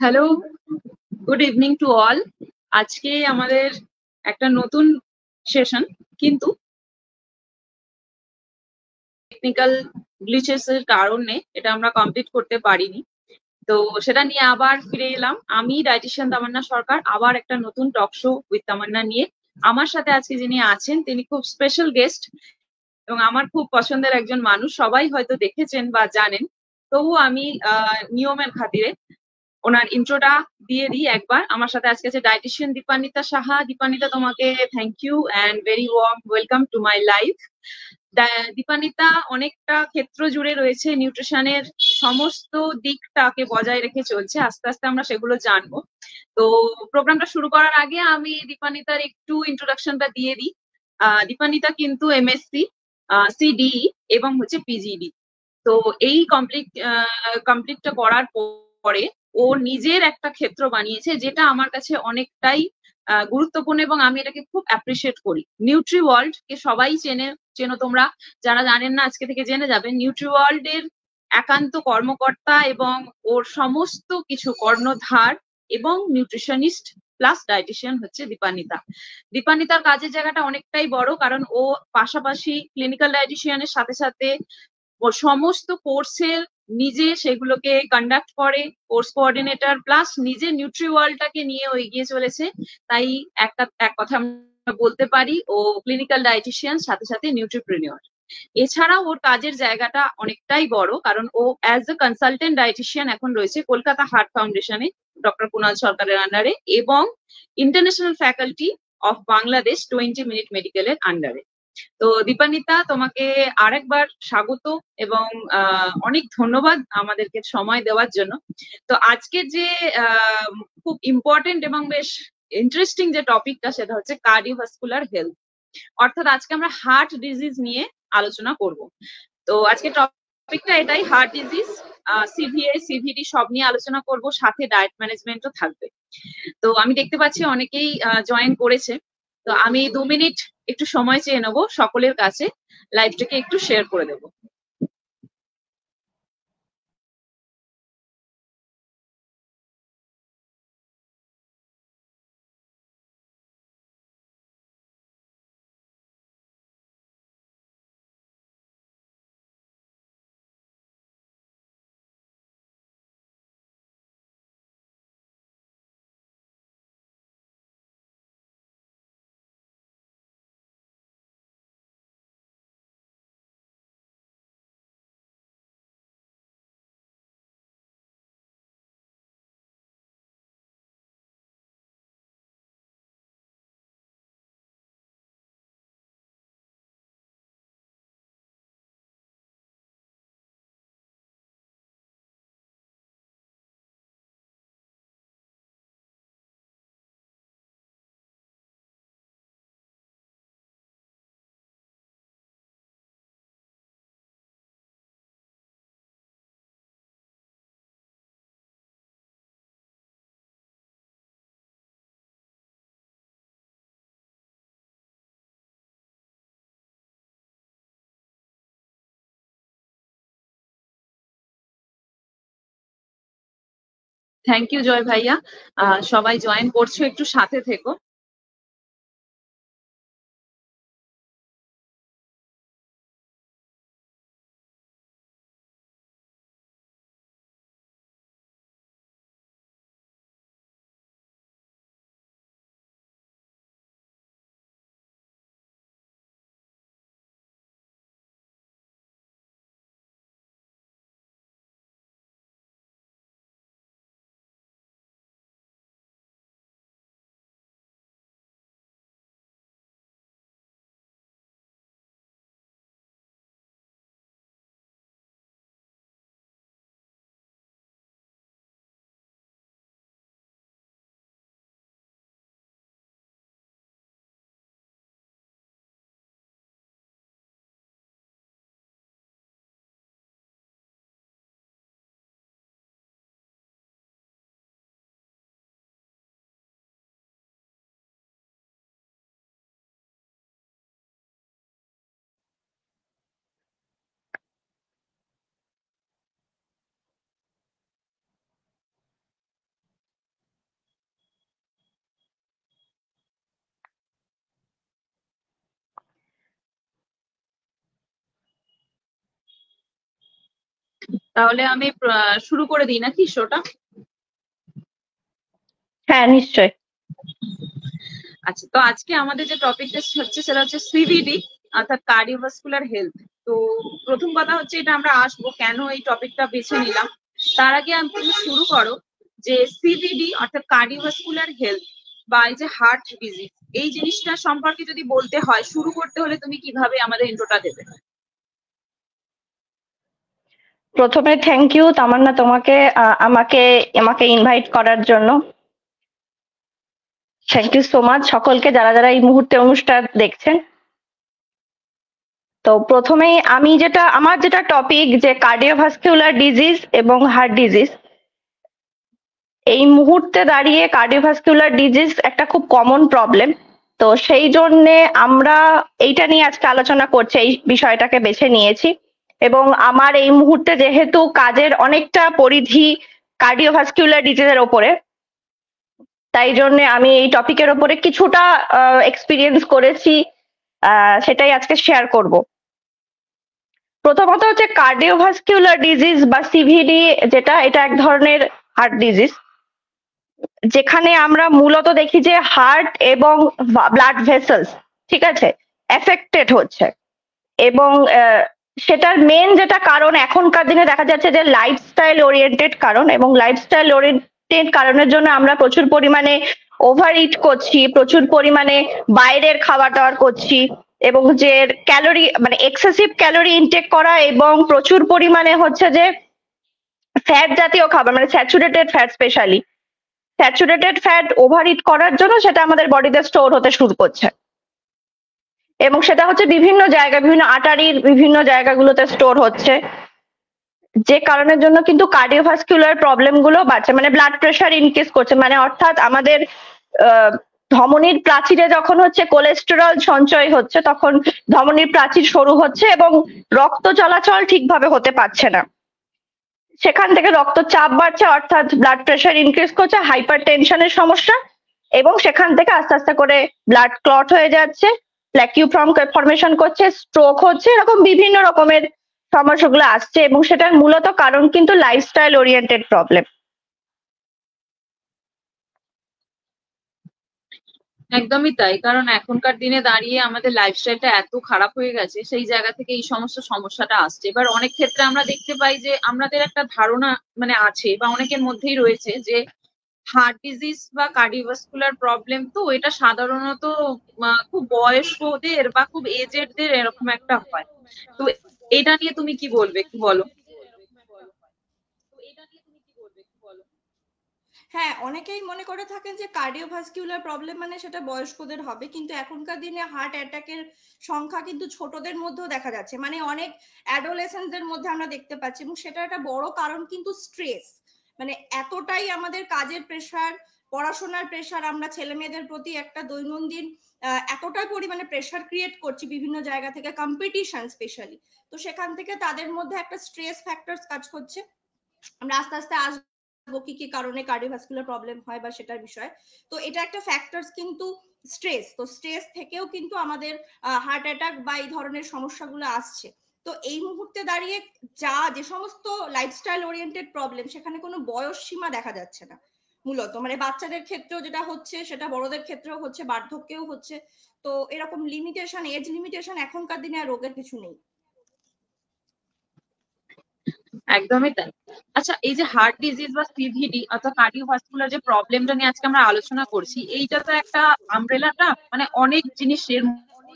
Hello, good evening to all. আজকে আমাদের একটা নতুন সেশন, কিন্তু টেকনিক্যাল গ্লিচেস এর কারণে এটা আমরা কমপ্লিট করতে পারিনি। তো সেটা নিয়ে আবার ফিরে এলাম। আমি ডায়েটিশিয়ান তামান্না সরকার, আবার একটা নতুন টক শো উইথ তামান্না নিয়ে। আমার সাথে আজকে যিনি আছেন তিনি খুব স্পেশাল গেস্ট এবং আমার খুব পছন্দের একজন মানুষ। সবাই হয়তো দেখেছেন বা জানেন, তবু আমি নিয়মের খাতিরে ওনার ইন্ট্রোটা দিয়ে দিই একবার। আমার সাথে আজকে আছে ডায়েটিশিয়ান দীপান্বিতা সাহা। দীপান্বিতা, তোমাকে thank you and very warm welcome to my life. Dipanwita অনেকটা ক্ষেত্র জুড়ে রয়েছে, নিউট্রিশনের সমস্ত দিকটাকে বজায় রেখে চলছে। আস্তে আস্তে আমরা সেগুলো জানবো। তো প্রোগ্রামটা শুরু করার আগে আমি দীপান্বিতার একটু ইন্ট্রোডাকশনটা দিয়ে দিই। দীপান্বিতা কিন্তু এমএসসি, সিডিই এবং হচ্ছে পিজিডি। তো এই কমপ্লিটটা করার পরে ও নিজের একটা ক্ষেত্র বানিয়েছে, যেটা আমার কাছে অনেকটাই গুরুত্বপূর্ণ এবং আমি এটাকে খুব অ্যাপ্রিসিয়েট করি। নিউট্রি ওয়ার্ল্ড কে সবাই চেনো তোমরা, যারা জানেন না আজকে থেকে জেনে যাবেন। নিউট্রি ওয়ার্ল্ড এর একান্ত কর্মকর্তা এবং ওর সমস্ত কিছু কর্ণধার এবং নিউট্রিশনিস্ট প্লাস ডায়েটিশিয়ান হচ্ছে দীপান্বিতা। দীপান্বিতার কাজের জায়গাটা অনেকটাই বড়, কারণ ও পাশাপাশি ক্লিনিক্যাল ডায়েটিশিয়ানের সাথে সাথে ওর সমস্ত কোর্সের নিজে সেগুলোকে কন্ডাক্ট করে, কোর্স কোঅর্ডিনেটর প্লাস নিজে নিউট্রি ওয়ার্ল্ডটাকে নিয়ে ও এগিয়ে চলেছে। তাই এক কথা আমরা বলতে পারি ও ক্লিনিক্যাল ডায়েটিশিয়ান সাথে সাথে নিউট্রিপ্রেনিওর। এছাড়াও ওর কাজের জায়গাটা অনেকটাই বড়, কারণ ও অ্যাজ এ কনসালটেন্ট ডায়েটিশিয়ান এখন রয়েছে কলকাতা হার্ট ফাউন্ডেশনে ডক্টর কুণাল সরকারের আন্ডারে এবং international faculty of Bangladesh 20 minute মেডিকেলের আন্ডারে। তো দীপান্বিতা, তোমাকে আরেকবার স্বাগত এবং অনেক ধন্যবাদ আমাদেরকে সময় দেওয়ার জন্য। তো আজকের যে খুব ইম্পর্টেন্ট এবং বেশ ইন্টারেস্টিং যে টপিকটা, সেটা হচ্ছে কার্ডিওভাস্কুলার হেলথ। অর্থাৎ আজকে আমরা হার্ট ডিজিজ নিয়ে আলোচনা করব। তো আজকে টপিকটা এটাই, হার্ট ডিজিজ, সিভিএ সিভিডি সব নিয়ে আলোচনা করব, সাথে ডায়েট ম্যানেজমেন্টও থাকবে। তো আমি দেখতে পাচ্ছি অনেকেই জয়েন করেছে। তো আমি 2 মিনিট একটু সময় চেয়ে নেবো সকলের কাছে, লাইভটাকে একটু শেয়ার করে দেবো। থ্যাংক ইউ জয় ভাইয়া। সবাই জয়েন করছো, একটু সাথে থেকো। তাহলে আমি শুরু করে দিই নাকি শোটা? হ্যাঁ, নিশ্চয়। আচ্ছা, তো আজকে আমাদের যে টপিকটা হচ্ছে সেটা হচ্ছে সিভিডি, অর্থাৎ কার্ডিওভাস্কুলার হেলথ। তো প্রথম কথা হচ্ছে এটা আমরা আসবো কেন এই টপিকটা বেছে নিলাম। তার আগে তুমি শুরু করো যে সিভিডি অর্থাৎ কার্ডিওভাস্কুলার হেলথ বা এই যে হার্ট ডিজিজ, এই জিনিসটা সম্পর্কে যদি বলতে হয়, শুরু করতে হলে তুমি কিভাবে আমাদের ইন্ট্রোটা দেবে? প্রথমে থ্যাংক ইউ তামান্না, তোমাকে আমাকে আমাকে ইনভাইট করার জন্য। থ্যাংক ইউ সো মাচ সকলকে যারা যারা এই মুহূর্তে অনুষ্ঠান দেখছেন। তো প্রথমেই আমি আমার যেটা টপিক যে কার্ডিওভাস্কুলার ডিজিজ এবং হার্ট ডিজিজ, এই মুহূর্তে দাঁড়িয়ে কার্ডিওভাস্কুলার ডিজিজ একটা খুব কমন প্রবলেম। তো সেই জন্যে আমরা এইটা নিয়ে আজকে আলোচনা করছি, এই বিষয়টাকে বেছে নিয়েছি। এবং আমার এই মুহূর্তে যেহেতু কাজের অনেকটা পরিধি কার্ডিওভাস্কুলার ডিজিজের ওপরে, তাই জন্য আমি এই টপিকের ওপরে কিছুটা এক্সপিরিয়েন্স করেছি, সেটাই আজকে শেয়ার করব। প্রথমত হচ্ছে কার্ডিওভাস্কুলার ডিজিজ বা সিভিডি, যেটা এটা এক ধরনের হার্ট ডিজিজ, যেখানে আমরা মূলত দেখি যে হার্ট এবং ব্লাড ভেসেলস, ঠিক আছে, এফেক্টেড হচ্ছে। এবং সেটার মেন যেটা কারণ এখনকার দিনে দেখা যাচ্ছে যে লাইফস্টাইল ওরিয়েন্টেড কারণ, এবং লাইফস্টাইল ওরিয়েন্টেড কারণের জন্য আমরা প্রচুর পরিমাণে ওভার ইট করছি, প্রচুর পরিমাণে বাইরের খাবার দাবার করছি, এবং যে ক্যালোরি মানে এক্সেসিভ ক্যালোরি ইনটেক করা, এবং প্রচুর পরিমাণে হচ্ছে যে ফ্যাট জাতীয় খাবার মানে saturated fat, specially saturated fat over it করার জন্য সেটা আমাদের বডিতে স্টোর হতে শুরু করছে, এবং সেটা হচ্ছে বিভিন্ন জায়গায়, বিভিন্ন আর্টারির বিভিন্ন জায়গাগুলোতে স্টোর হচ্ছে, যে কারণের জন্য কিন্তু কার্ডিওভাস্কুলার প্রবলেম গুলো বাড়ছে, মানে ব্লাড প্রেশার ইনক্রিজ করছে, মানে অর্থাৎ আমাদের ধমনীর প্রাচীরে যখন হচ্ছে কোলেস্টেরল সঞ্চয় হচ্ছে, তখন ধমনীর প্রাচীর সরু হচ্ছে এবং রক্ত চলাচল ঠিকভাবে হতে পারছে না। সেখান থেকে রক্তচাপ বাড়ছে, অর্থাৎ ব্লাড প্রেশার ইনক্রিজ করছে, হাইপার টেনশনের সমস্যা, এবং সেখান থেকে আস্তে আস্তে করে ব্লাড ক্লট হয়ে যাচ্ছে, প্ল্যাকিউ ফর্মেশন করছে, স্ট্রোক হচ্ছে, এরকম বিভিন্ন রকমের সমস্যাগুলো আসছে, এবং সেটার মূলত কারণ কিন্তু লাইফস্টাইল ওরিয়েন্টেড প্রবলেম। একদমই তাই, কারণ এখনকার দিনে দাঁড়িয়ে আমাদের লাইফস্টাইলটা এত খারাপ হয়ে গেছে, সেই জায়গা থেকে এই সমস্ত সমস্যাটা আসছে। এবার অনেক ক্ষেত্রে আমরা দেখতে পাই যে আমাদের একটা ধারণা মানে আছে বা অনেকের মধ্যেই রয়েছে যে হার্ট ডিজিজ বা কার্ডিওভাস্কুলার প্রবলেম তো এটা সাধারণত খুব বয়স্কদের বা খুব এজেডদের এরকম একটা হয়। তো এটা নিয়ে তুমি কি বলবে, একটু বলো। হ্যাঁ, অনেকেই মনে করে থাকেন যে কার্ডিওভাস্কুলার প্রবলেম মানে সেটা বয়স্কদের হবে, কিন্তু এখনকার দিনে হার্ট অ্যাটাকের সংখ্যা কিন্তু ছোটদের মধ্যেও দেখা যাচ্ছে, মানে অনেক অ্যাডোলেসেন্টদের মধ্যে আমরা দেখতে পাচ্ছি, এবং সেটা একটা বড় কারণ কিন্তু স্ট্রেস। মানে এতটাই আমাদের কাজের প্রেশার, পড়াশোনার প্রেশার, আমরা ছেলে মেয়েদের প্রতি একটা দৈনন্দিন এতটাই পরিমাণে প্রেশার ক্রিয়েট করছি বিভিন্ন জায়গা থেকে, কম্পিটিশন স্পেশালি। তো সেখান থেকে তাদের মধ্যে একটা স্ট্রেস ফ্যাক্টরস কাজ করছে। আমরা আস্তে আস্তে আসবো কি কি কারণে কার্ডিওভাস্কুলার প্রবলেম হয় বা সেটার বিষয়। তো এটা একটা ফ্যাক্টরস কিন্তু স্ট্রেস, তো স্ট্রেস থেকেও কিন্তু আমাদের হার্ট অ্যাটাক বা এই ধরনের সমস্যাগুলো আসছে। তো এই মুহূর্তে দাঁড়িয়ে যে সমস্ত লাইফস্টাইল ওরিয়েন্টেড প্রবলেম, সেখানে কোনো বয়স সীমা দেখা যাচ্ছে না মূলত, মানে বাচ্চাদের ক্ষেত্রেও যেটা হচ্ছে সেটা বড়দের ক্ষেত্রেও হচ্ছে, বার্ধক্যেও হচ্ছে। তো এরকম লিমিটেশন, এজ লিমিটেশন এখনকার দিনে আর রোগের কিছু নেই। একদমই তাই। আচ্ছা, এই যে হার্ট ডিজিজ বা সিভিডি অর্থাৎ কার্ডিওভাস্কুলার যে প্রবলেমটা নিয়ে আজকে আমরা আলোচনা করছি, এইটা তো একটা আমব্রেলাটা, মানে অনেক জিনিসের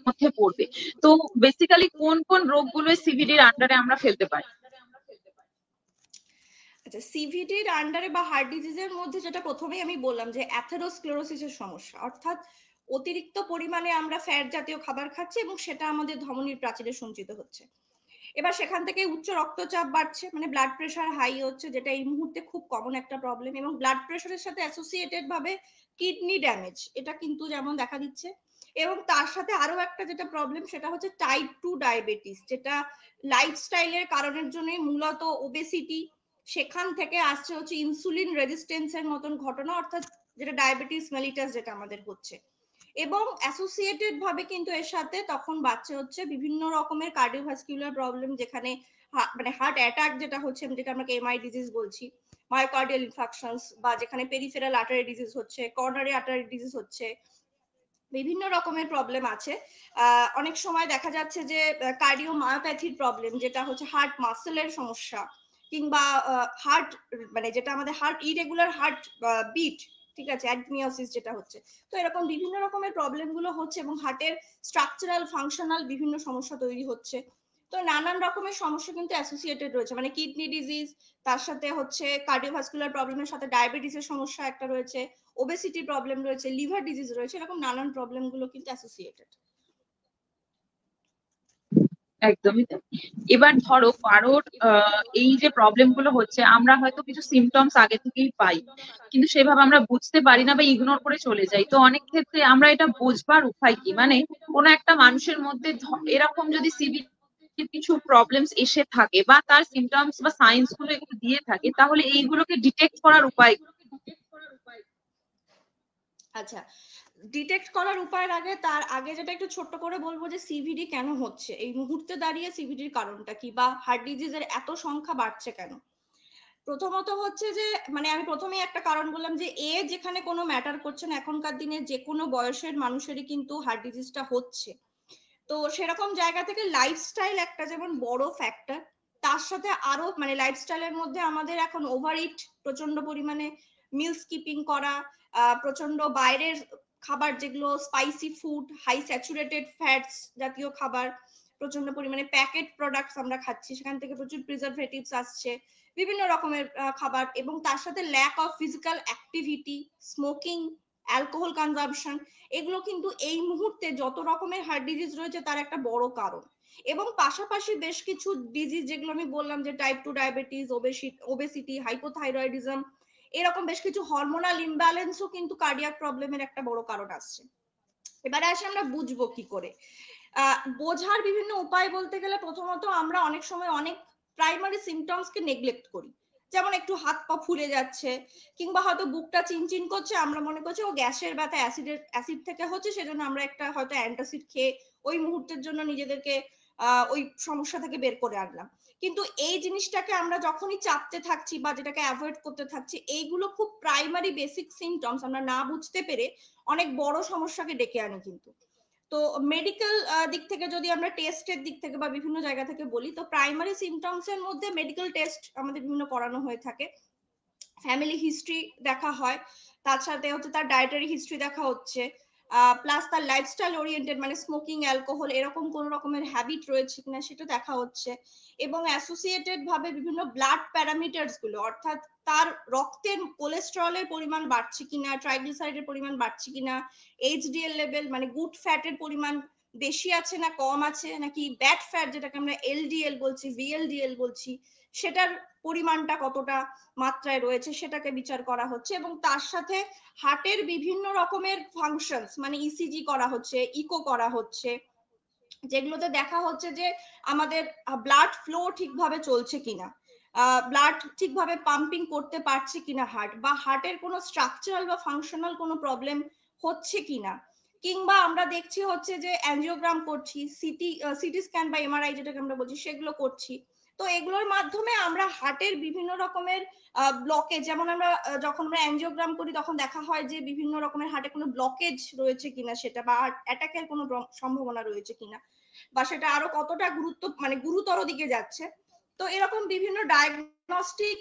মধ্যে পড়বে। তো বেসিক্যালি কোন কোন রোগগুলো সিভিডির আন্ডারে আমরা ফেলতে পারি? আচ্ছা, সিভিডির আন্ডারে বা হার্ট ডিজিজের মধ্যে যেটা প্রথমেই আমি বললাম যে অ্যাথেরোস্ক্লেরোসিসের সমস্যা, অর্থাৎ অতিরিক্ত পরিমাণে আমরা ফ্যাট জাতীয় খাবার খাচ্ছি এবং সেটা আমাদের ধমনীর প্রাচীরে সঞ্চিত হচ্ছে। এবার সেখান থেকে উচ্চ রক্তচাপ বাড়ছে, মানে ব্লাড প্রেশার হাই হচ্ছে, যেটা এই মুহূর্তে খুব কমন একটা প্রবলেম, এবং ব্লাড প্রেশারের সাথে অ্যাসোসিয়েটেড ভাবে কিডনি ড্যামেজ, এটা কিন্তু যেমন দেখা দিচ্ছে। এবং তার সাথে আরো একটা যেটা প্রবলেম, সেটা হচ্ছে টাইপ 2 ডায়াবেটিস, যেটা লাইফস্টাইলের কারণের জন্য মূলত ওবেসিটি, সেখান থেকে আসছে হচ্ছে ইনসুলিন রেজিস্টেন্সের মতন ঘটনা, অর্থাৎ যেটা ডায়াবেটিস মেলিটাস যেটা আমাদের হচ্ছে। এবং অ্যাসোসিয়েটেড ভাবে কিন্তু এর সাথে তখন বাচ্চা হচ্ছে বিভিন্ন রকমের কার্ডিওভাস্কুলার প্রবলেম, যেখানে মানে হার্ট অ্যাটাক যেটা হচ্ছে, যেটা আমরা এমআই ডিজিজ বলছি, মায়োকার্ডিয়াল ইনফাকশনস, বা যেখানে পেরিফেরাল আর্টারি ডিজিজ হচ্ছে, কর্নারি আর্টারি ডিজিজ হচ্ছে, বিভিন্ন রকমের প্রবলেম আছে। অনেক সময় দেখা যাচ্ছে যে কার্ডিওমায়োপ্যাথির প্রবলেম, যেটা হচ্ছে হার্ট মাসেলের সমস্যা, কিংবা হার্ট মানে যেটা আমাদের হার্ট ইরেগুলার হার্ট বিট, ঠিক আছে, অ্যাডমিওসিস যেটা হচ্ছে। তো এরকম বিভিন্ন রকমের প্রবলেম গুলো হচ্ছে এবং হার্টের স্ট্রাকচারাল ফাংশনাল বিভিন্ন সমস্যা তৈরি হচ্ছে। তো নানান রকমের সমস্যা কিন্তু অ্যাসোসিয়েটেড রয়েছে, মানে কিডনি ডিজিজ, তার সাথে হচ্ছে কার্ডিওভাস্কুলার প্রবলেমের সাথে ডায়াবেটিসের সমস্যা একটা রয়েছে, ওবেসিটি প্রবলেম রয়েছে, লিভার ডিজিজ রয়েছে, এরকম নানান প্রবলেম গুলো কিন্তু অ্যাসোসিয়েটেড। একদমই তাই। এবার ধরো কারোর এই যে প্রবলেম গুলো হচ্ছে, আমরা হয়তো কিছু সিমটমস আগে থেকেই পাই, কিন্তু সেভাবে আমরা বুঝতে পারি না বা ইগনোর করে চলে যাই। তো অনেক ক্ষেত্রে আমরা এটা বোঝবার উপায় কি, মানে কোনো একটা মানুষের মধ্যে এরকম যদি সিভিয়ার কিছু প্রবলেমস এসে থাকে বা তার সিমটমস বা সাইন্স গুলো এগুলো দিয়ে থাকে, তাহলে এইগুলোকে ডিটেক্ট করার উপায় কি? আচ্ছা, ডিটেক্ট করার উপায়ের আগে তার আগে যেটা একটু ছোট্ট করে বলবো যে সিভিডি কেন হচ্ছে, এই মুহূর্তে দাঁড়িয়ে সিভিডির কারণটা কি, বা হার্ট ডিজিজের এত সংখ্যা বাড়ছে কেন। প্রথমত হচ্ছে যে, মানে আমি প্রথমেই একটা কারণ বললাম যে যেখানে কোনো ম্যাটার করছে না, এখনকার দিনে যে কোনো বয়সের মানুষেরই কিন্তু হার্ট ডিজিজটা হচ্ছে। তো সেরকম জায়গা থেকে লাইফস্টাইল একটা যেমন বড় ফ্যাক্টর, তার সাথে আরো মানে লাইফস্টাইলের মধ্যে আমাদের এখন ওভার ইট প্রচন্ড পরিমাণে, মিল স্কিপিং করা, প্রচন্ড বাইরের খাবার যেগুলো spicy food, high saturated fats জাতীয় খাবার, প্রচন্ড পরিমাণে প্যাকেট প্রোডাক্টস আমরা খাচ্ছি, সেখান থেকে প্রচুর প্রিজারভেটিভস আসছে, বিভিন্ন রকমের খাবার, এবং তার সাথে lack of physical activity, smoking, alcohol consumption, এগুলো কিন্তু এই মুহূর্তে যত রকমের হার্ট ডিজিজ রয়েছে তার একটা বড় কারণ। এবং পাশাপাশি বেশ কিছু ডিজিজ যেগুলো আমি বললাম, যে টাইপ 2 ডায়াবেটিস, ওবেসিটি, হাইপোথাইরয়েডিজম, এরকম বেশ কিছু হরমোনাল ইমব্যালেন্সও কিন্তু কার্ডিয়াক প্রবলেমের একটা বড় কারণ আসছে। এবারে আসে আমরা বুঝবো কি করে। বোঝার বিভিন্ন উপায় বলতে গেলে প্রথমত আমরা অনেক সময় অনেক প্রাইমারি সিমটমসকে নেগলেক্ট করি, যেমন একটু হাত পা ফুলে যাচ্ছে, কিংবা হয়তো বুকটা চিনচিন করছে, আমরা মনে করছি ও গ্যাসের ব্যথা, অ্যাসিড থেকে হচ্ছে, সেজন্য আমরা একটা হয়তো অ্যান্টাসিড খেয়ে ওই মুহূর্তের জন্য নিজেদেরকে ওই সমস্যা থেকে বের করে আনলাম। কিন্তু এই জিনিসটাকে আমরা যখনই চাপতে থাকছি বা যেটাকে অ্যাভয়েড করতে থাকছি, এইগুলো খুব প্রাইমারি বেসিক সিমটমস আমরা না বুঝতে পেরে অনেক বড় সমস্যাকে ডেকে আনি কিন্তু। তো মেডিকেল দিক থেকে যদি আমরা টেস্টের দিক থেকে বা বিভিন্ন জায়গা থেকে বলি, তো প্রাইমারি সিমটমস এর মধ্যে মেডিকেল টেস্ট আমাদের বিভিন্ন করানো হয়ে থাকে, ফ্যামিলি হিস্ট্রি দেখা হয়, তার সাথে হচ্ছে তার ডায়েটারি হিস্ট্রি দেখা হচ্ছে, প্লাস তার লাইফস্টাইল ওরিয়েন্টেড মানে স্মোকিং, অ্যালকোহল এরকম কোন রকমের হ্যাবিট রয়েছে কিনা সেটা দেখা হচ্ছে, এবং অ্যাসোসিয়েটেড ভাবে বিভিন্ন ব্লাড প্যারামিটারস গুলো, অর্থাৎ তার রক্তের কোলেস্টেরলের পরিমাণ বাড়ছে কিনা, ট্রাইগ্লিসারাইডের পরিমাণ বাড়ছে কিনা, এইচডিএল লেভেল মানে গুড ফ্যাটের পরিমাণ বেশি আছে না কম আছে, নাকি ব্যাড ফ্যাট যেটাকে আমরা এলডিএল বলছি, ভিএলডিএল বলছি, সেটার পরিমাণটা কতটা মাত্রায় রয়েছে সেটাকে বিচার করা হচ্ছে। এবং তার সাথে হার্টের বিভিন্ন রকমের ফাংশনস মানে ইসিজি করা হচ্ছে, ইকো করা হচ্ছে, যেগুলোতে দেখা হচ্ছে যে আমাদের ব্লাড ফ্লো ঠিকভাবে চলছে কিনা, ব্লাড ঠিকভাবে পাম্পিং করতে পারছে কিনা হার্ট, বা হার্টের কোনো স্ট্রাকচারাল বা ফাংশনাল কোনো প্রবলেম হচ্ছে কিনা, কিংবা আমরা দেখছি হচ্ছে যে অ্যাঞ্জিওগ্রাম করছি, সিটি স্ক্যান বা এমআরআই যেটাকে আমরা বলছি সেগুলো করছি। তো এগুলোর মাধ্যমে আমরা হার্টের বিভিন্ন রকমের ব্লকেজ, যেমন আমরা যখন আমরা অ্যাঞ্জিওগ্রাম করি তখন দেখা হয় যে বিভিন্ন রকমের হার্টে কোনো ব্লকেজ রয়েছে কিনা সেটা, বা অ্যাটাকের কোনো সম্ভাবনা রয়েছে কিনা, বা সেটা আরো কতটা গুরুতর দিকে যাচ্ছে। তো এরকম বিভিন্ন ডায়াগনস্টিক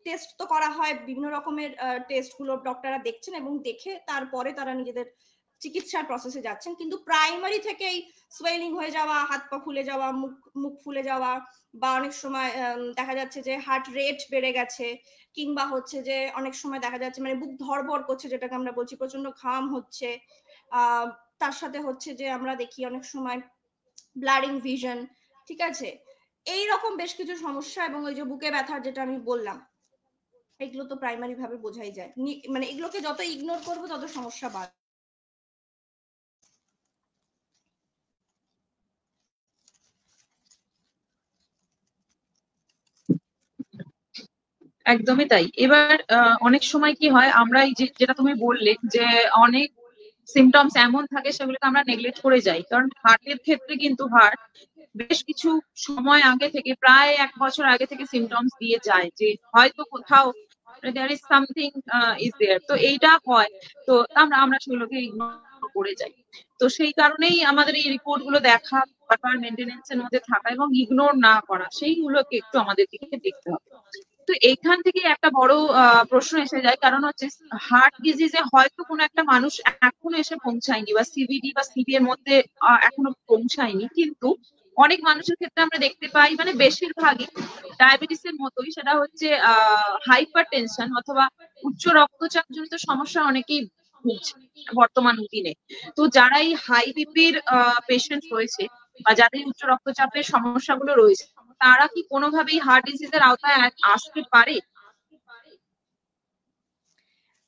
টেস্ট তো করা হয়, বিভিন্ন রকমের টেস্ট গুলো ডক্টররা দেখছেন এবং দেখে তারপরে তারা নিজেদের চিকিৎসার প্রসেসে যাচ্ছেন। কিন্তু প্রাইমারি থেকেই সোয়েলিং হয়ে যাওয়া, হাত পা ফুলে যাওয়া, মুখ ফুলে যাওয়া, বা অনেক সময় দেখা যাচ্ছে যে হার্ট রেট বেড়ে গেছে, কিংবা হচ্ছে যে অনেক সময় দেখা যাচ্ছে মানে বুক ধড়ফড় করছে যেটাকে আমরা বলছি, প্রচন্ড ঘাম হচ্ছে, তার সাথে হচ্ছে যে আমরা দেখি অনেক সময় ব্লারিং ভিশন, ঠিক আছে, এই রকম বেশ কিছু সমস্যা। এবং ওই যে বুকে ব্যথার যেটা আমি বললাম, এগুলো তো প্রাইমারি ভাবে বোঝাই যায়, মানে এগুলোকে যত ইগনোর করবো তত সমস্যা বাড়বে। একদমই তাই। এবার অনেক সময় কি হয়, আমরা এই যে যেটা তুমি বললে যে অনেক সিমটমস এমন থাকে সেগুলোকে আমরা নেগলেক্ট করে যাই, কারণ হার্টের ক্ষেত্রে কিন্তু হার্ট বেশ কিছু সময় আগে থেকে, প্রায় 1 বছর আগে থেকে সিমটমস দিয়ে যায় যে হয়তো কোথাও there is something is there. তো এইটা হয়, তো আমরা আমরা সেগুলোকে ইগনোর করে যাই। তো সেই কারণেই আমাদের এই রিপোর্ট গুলো দেখা, প্রপার মেনটেনেন্স এর মধ্যে থাকা এবং ইগনোর না করা, সেইগুলোকে একটু আমাদের দিকে দেখতে হবে। তো এইখান থেকে একটা বড় প্রশ্ন এসে যায়, কারণ হচ্ছে হার্ট ডিজিজে হয়তো কোনো একটা মানুষ এখনো এসে পৌঁছায়নি, বা সিভিডি বা সিভি এর মধ্যে এখনো পৌঁছায়নি, কিন্তু অনেক মানুষের ক্ষেত্রে আমরা দেখতে পাই, মানে বেশিরভাগই ডায়াবেটিসের মতোই, সেটা হচ্ছে হাইপার টেনশন অথবা উচ্চ রক্তচাপ জনিত সমস্যা অনেকেই ভুগছে বর্তমান দিনে। তো যারা এই হাই বিপির পেশেন্ট রয়েছে বা যাদের উচ্চ রক্তচাপের সমস্যাগুলো রয়েছে, তারা কি কোনোভাবেই হার্ট ডিজিজের আওতায় আসতে পারে?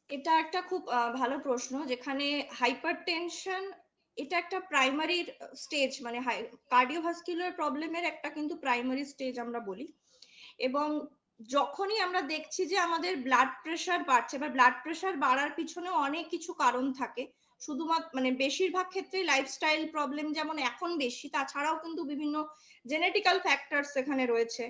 এটা একটা খুব ভালো প্রশ্ন, যেখানে হাইপারটেনশন এটা একটা প্রাইমারি স্টেজ, মানে কার্ডিওভাস্কুলার প্রবলেমের একটা কিন্তু প্রাইমারি স্টেজ আমরা বলি। এবং যখনই আমরা দেখছি যে আমাদের ব্লাড প্রেশার বাড়ছে, বা ব্লাড প্রেশার বাড়ার পিছনে অনেক কিছু কারণ থাকে, শুধুমাত্র মানে বেশিরভাগ ক্ষেত্রে লাইফস্টাইল প্রবলেম যেমন এখন বেশি, তাছাড়াও কিন্তু বিভিন্ন জেনেটিক্যাল ফ্যাক্টরস এখানে রয়েছে,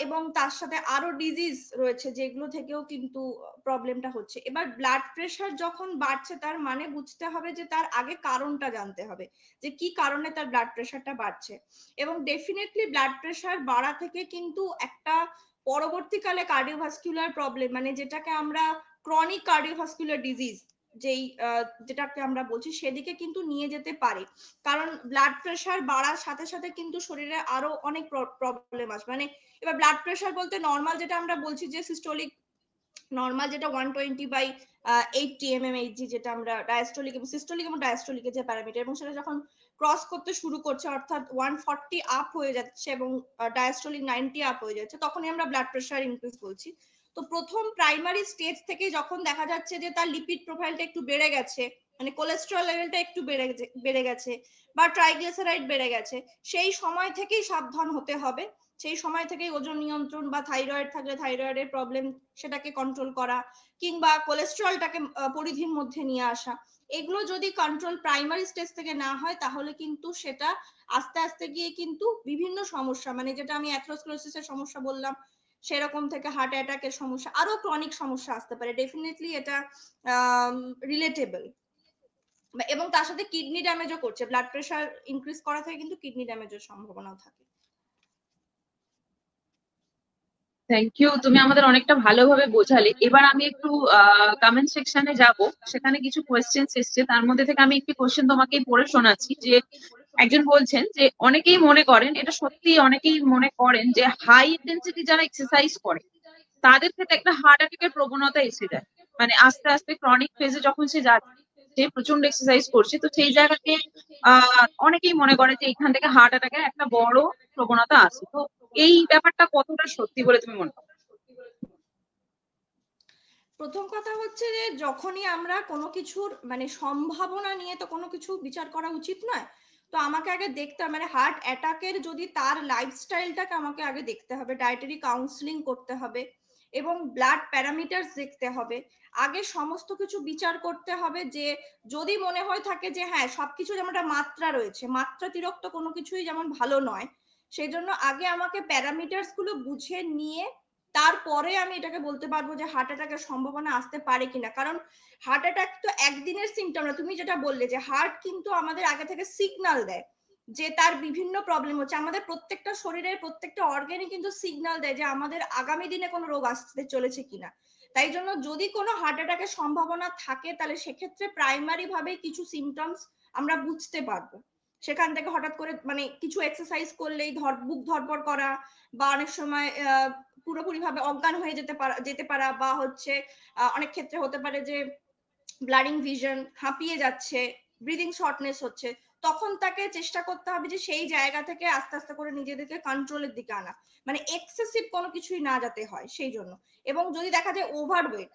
এবং তার সাথে আরো ডিজিজ রয়েছে যেগুলো থেকেও কিন্তু প্রবলেমটা হচ্ছে। এবার ব্লাড প্রেশার যখন বাড়ছে, তার মানে বুঝতে হবে যে তার আগে কারণটা জানতে হবে যে কি কারণে তার ব্লাড প্রেশারটা বাড়ছে। এবং ডেফিনেটলি ব্লাড প্রেশার বাড়া থেকে কিন্তু একটা পরবর্তীকালে কার্ডিওভাস্কুলার প্রবলেম, মানে যেটাকে আমরা ক্রনিক কার্ডিওভাস্কুলার ডিজিজ যেটাকে আমরা বলছি, সেদিকে কিন্তু নিয়ে যেতে পারে। কারণ ব্লাড প্রেশার বাড়ার সাথে সাথে কিন্তু শরীরে আরো অনেক প্রবলেম আসবে। মানে এবার ব্লাড প্রেশার বলতে নর্মাল যেটা আমরা বলছি যে সিস্টোলিক নর্মাল যেটা 120/80 mmHg, যেটা আমরা ডায়াস্টোলিক এবং সিস্টোলিক এবং ডায়াস্টোলিকের যে প্যারামিটার, এবং সেটা যখন ক্রস করতে শুরু করছে, অর্থাৎ 140 আপ হয়ে যাচ্ছে এবং ডায়াস্টোলিক 90 আপ হয়ে যাচ্ছে, তখনই আমরা ব্লাড প্রেশার ইনক্রিজ বলছি। তো প্রথম প্রাইমারি স্টেজ থেকে যখন দেখা যাচ্ছে যে তার লিপিড প্রোফাইলটা একটু বেড়ে গেছে, মানে কোলেস্টেরল লেভেলটা একটু বেড়ে গেছে বা ট্রাইগ্লিসারাইড বেড়ে গেছে, সেই সময় থেকেই সাবধান হতে হবে। সেই সময় থেকেই ওজন নিয়ন্ত্রণ, বা থাইরয়েড থাকলে থাইরয়েডের প্রবলেম সেটাকে কন্ট্রোল করা, কিংবা কোলেস্টেরলটাকে পরিধির মধ্যে নিয়ে আসা, এগুলো যদি কন্ট্রোল প্রাইমারি স্টেজ থেকে না হয়, তাহলে কিন্তু সেটা আস্তে আস্তে গিয়ে কিন্তু বিভিন্ন সমস্যা, মানে যেটা আমি অ্যাথেরোস্ক্লেরোসিসের সমস্যা বললাম, সেরকম থেকে হার্ট অ্যাটাকের সমস্যা, আরো ক্রনিক সমস্যা আসতে পারে। ডেফিনেটলি এটা রিলেটেবল। এবং তার সাথে কিডনি ড্যামেজও করছে, ব্লাড প্রেশার ইনক্রিজ করা থেকে কিন্তু কিডনি ড্যামেজের সম্ভাবনাও থাকে। থ্যাংক ইউ, তুমি আমাদের অনেকটা ভালোভাবে বোঝালে। এবার আমি একটু কমেন্ট সেকশনে যাব, সেখানে কিছু কোয়েশ্চেন এসেছে, তার মধ্যে থেকে আমি একটি কোয়েশ্চেন তোমাকে পড়ে শোনাচ্ছি। যে একজন বলছেন যে অনেকেই মনে করেন, এটা সত্যি অনেকেই মনে করেন, যে হাই ইন্টেন্সিটি যারা এক্সারসাইজ করে তাদের ক্ষেত্রে একটা হার্ট অ্যাটাকের প্রবণতা এসে যায়। মানে আস্তে আস্তে ক্রনিক ফেজে যখন সে যাচ্ছে, প্রচন্ড এক্সারসাইজ করছে, তো সেই জায়গাতে অনেকেই মনে করে যে এখান থেকে হার্ট অ্যাটাকের একটা বড় প্রবণতা আছে। তো এই ব্যাপারটা কতটা সত্যি বলে তুমি মনে করো? প্রথম কথা হচ্ছে যে যখনই আমরা কোনো কিছুর মানে সম্ভাবনা নিয়ে তো কোনো কিছু বিচার করা উচিত নয়। তো আমাকে আগে দেখতে হবে, মানে হার্ট অ্যাটাকের যদি তার লাইফস্টাইলটাকে আমাকে আগে দেখতে হবে, ডায়েটারি কাউন্সিলিং করতে হবে এবং ব্লাড প্যারামিটারস দেখতে হবে। আগে সমস্ত কিছু বিচার করতে হবে, যে যদি মনে হয় থাকে যে হ্যাঁ সবকিছু যেমন একটা মাত্রা রয়েছে, মাত্রাতিরিক্ত কোনো কিছুই যেমন ভালো নয়, সেই জন্য আগে আমাকে প্যারামিটারস গুলো বুঝে নিয়ে তারপরে আমি এটাকে বলতে পারবো যে হার্ট অ্যাটাকের সম্ভাবনা আসতে পারে কিনা। কারণ হার্ট অ্যাটাক তো একদিনের সিমটম না, তুমি যেটা বললে যে হার্ট কিন্তু আমাদের আগে থেকে সিগন্যাল দেয় যে তার বিভিন্ন প্রবলেম হচ্ছে। আমাদের প্রত্যেকটা শরীরের প্রত্যেকটা অর্গানই কিন্তু সিগন্যাল দেয় যে আমাদের আগামী দিনে কোনো রোগ আসতে চলেছে কিনা। তাই জন্য যদি কোনো হার্ট অ্যাটাকের সম্ভাবনা থাকে, তাহলে সেক্ষেত্রে প্রাইমারি ভাবে কিছু সিমটমস আমরা বুঝতে পারবো। সেখান থেকে হঠাৎ করে মানে কিছু এক্সারসাইজ করলেই বুক ধড়ফড় করা, বা অনেক সময় পুরোপুরি ভাবে অজ্ঞান হয়ে যেতে পারা, বা হচ্ছে অনেক ক্ষেত্রে হতে পারে যে ব্লাডিং ভিশন, হাঁপিয়ে যাচ্ছে, ব্রিদিং শর্টনেস হচ্ছে, তখন তাকে চেষ্টা করতে হবে যে সেই জায়গা থেকে আস্তে আস্তে করে নিজেদেরকে কন্ট্রোলের দিকে আনা, মানে এক্সেসিভ কোনো কিছুই না যাতে হয় সেই জন্য। এবং যদি দেখা যায় ওভারওয়েট,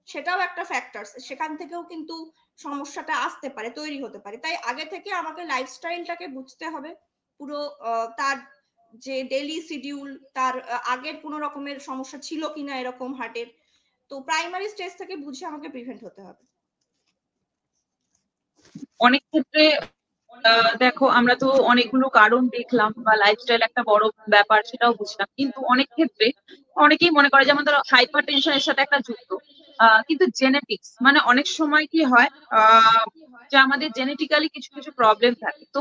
সেটাও একটা ফ্যাক্টর, সেখান থেকেও কিন্তু সমস্যাটা আসতে পারে, তৈরি হতে পারে। তাই আগে থেকে আমাকে লাইফস্টাইলটাকে বুঝতে হবে পুরো, তার যে ডেইলি শিডিউল, তার আগের কোনো রকমের সমস্যা ছিল কিনা এরকম হার্টের, তো প্রাইমারি স্টেজ থেকে বুঝে আমাকে প্রিভেন্ট হতে হবে। অনেক ক্ষেত্রে দেখো আমরা তো অনেকগুলো কারণ দেখলাম বা লাইফস্টাইল একটা বড় ব্যাপার সেটাও বুঝলাম, কিন্তু অনেক ক্ষেত্রে অনেকেই মনে করে যেমন ধরো হাইপার টেনশনের সাথে একটা যুক্ত, কিন্তু জেনেটিক্স মানে অনেক সময় কি হয় যে আমাদের জেনেটিক্যালি কিছু কিছু প্রবলেম থাকে। তো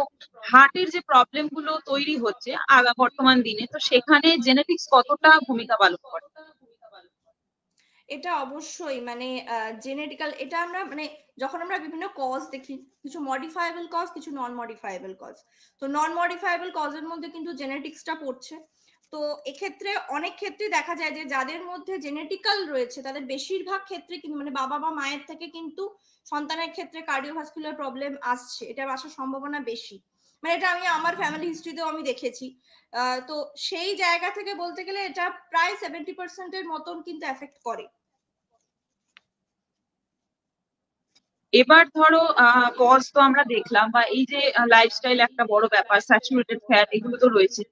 হার্টের যে প্রবলেম গুলো তৈরি হচ্ছে বর্তমান দিনে, তো সেখানে জেনেটিক্স কতটা ভূমিকা পালন করে? এটা অবশ্যই মানে জেনেটিক্যাল, এটা আমরা মানে যখন আমরা বিভিন্ন কজ দেখি, কিছু মডিফাইবল কজ, কিছু নন মডিফাইবল কজ। তো নন মডিফাইবল কজের মধ্যে কিন্তু জেনেটিক্সটা পড়ছে। তো এক্ষেত্রে অনেক ক্ষেত্রে দেখা যায় যে যাদের মধ্যে জেনেটিক্যাল রয়েছে তাদের বেশিরভাগ ক্ষেত্রে কিন্তু মানে বাবা বা মায়ের থেকে কিন্তু সন্তানের ক্ষেত্রে কার্ডিওভাস্কুলার প্রবলেম আসছে, এটা আসার সম্ভাবনা বেশি। মানে এটা আমি আমার ফ্যামিলি হিস্ট্রিতেও আমি দেখেছি। তো সেই জায়গা থেকে বলতে গেলে এটা প্রায় 70% মতন কিন্তু এফেক্ট করে। এবার ধরো কজ তো আমরা দেখলাম, বা এই যে লাইফস্টাইল একটা বড় ব্যাপার, স্যাচুরেটেড ফ্যাট এগুলো তো রয়েছে।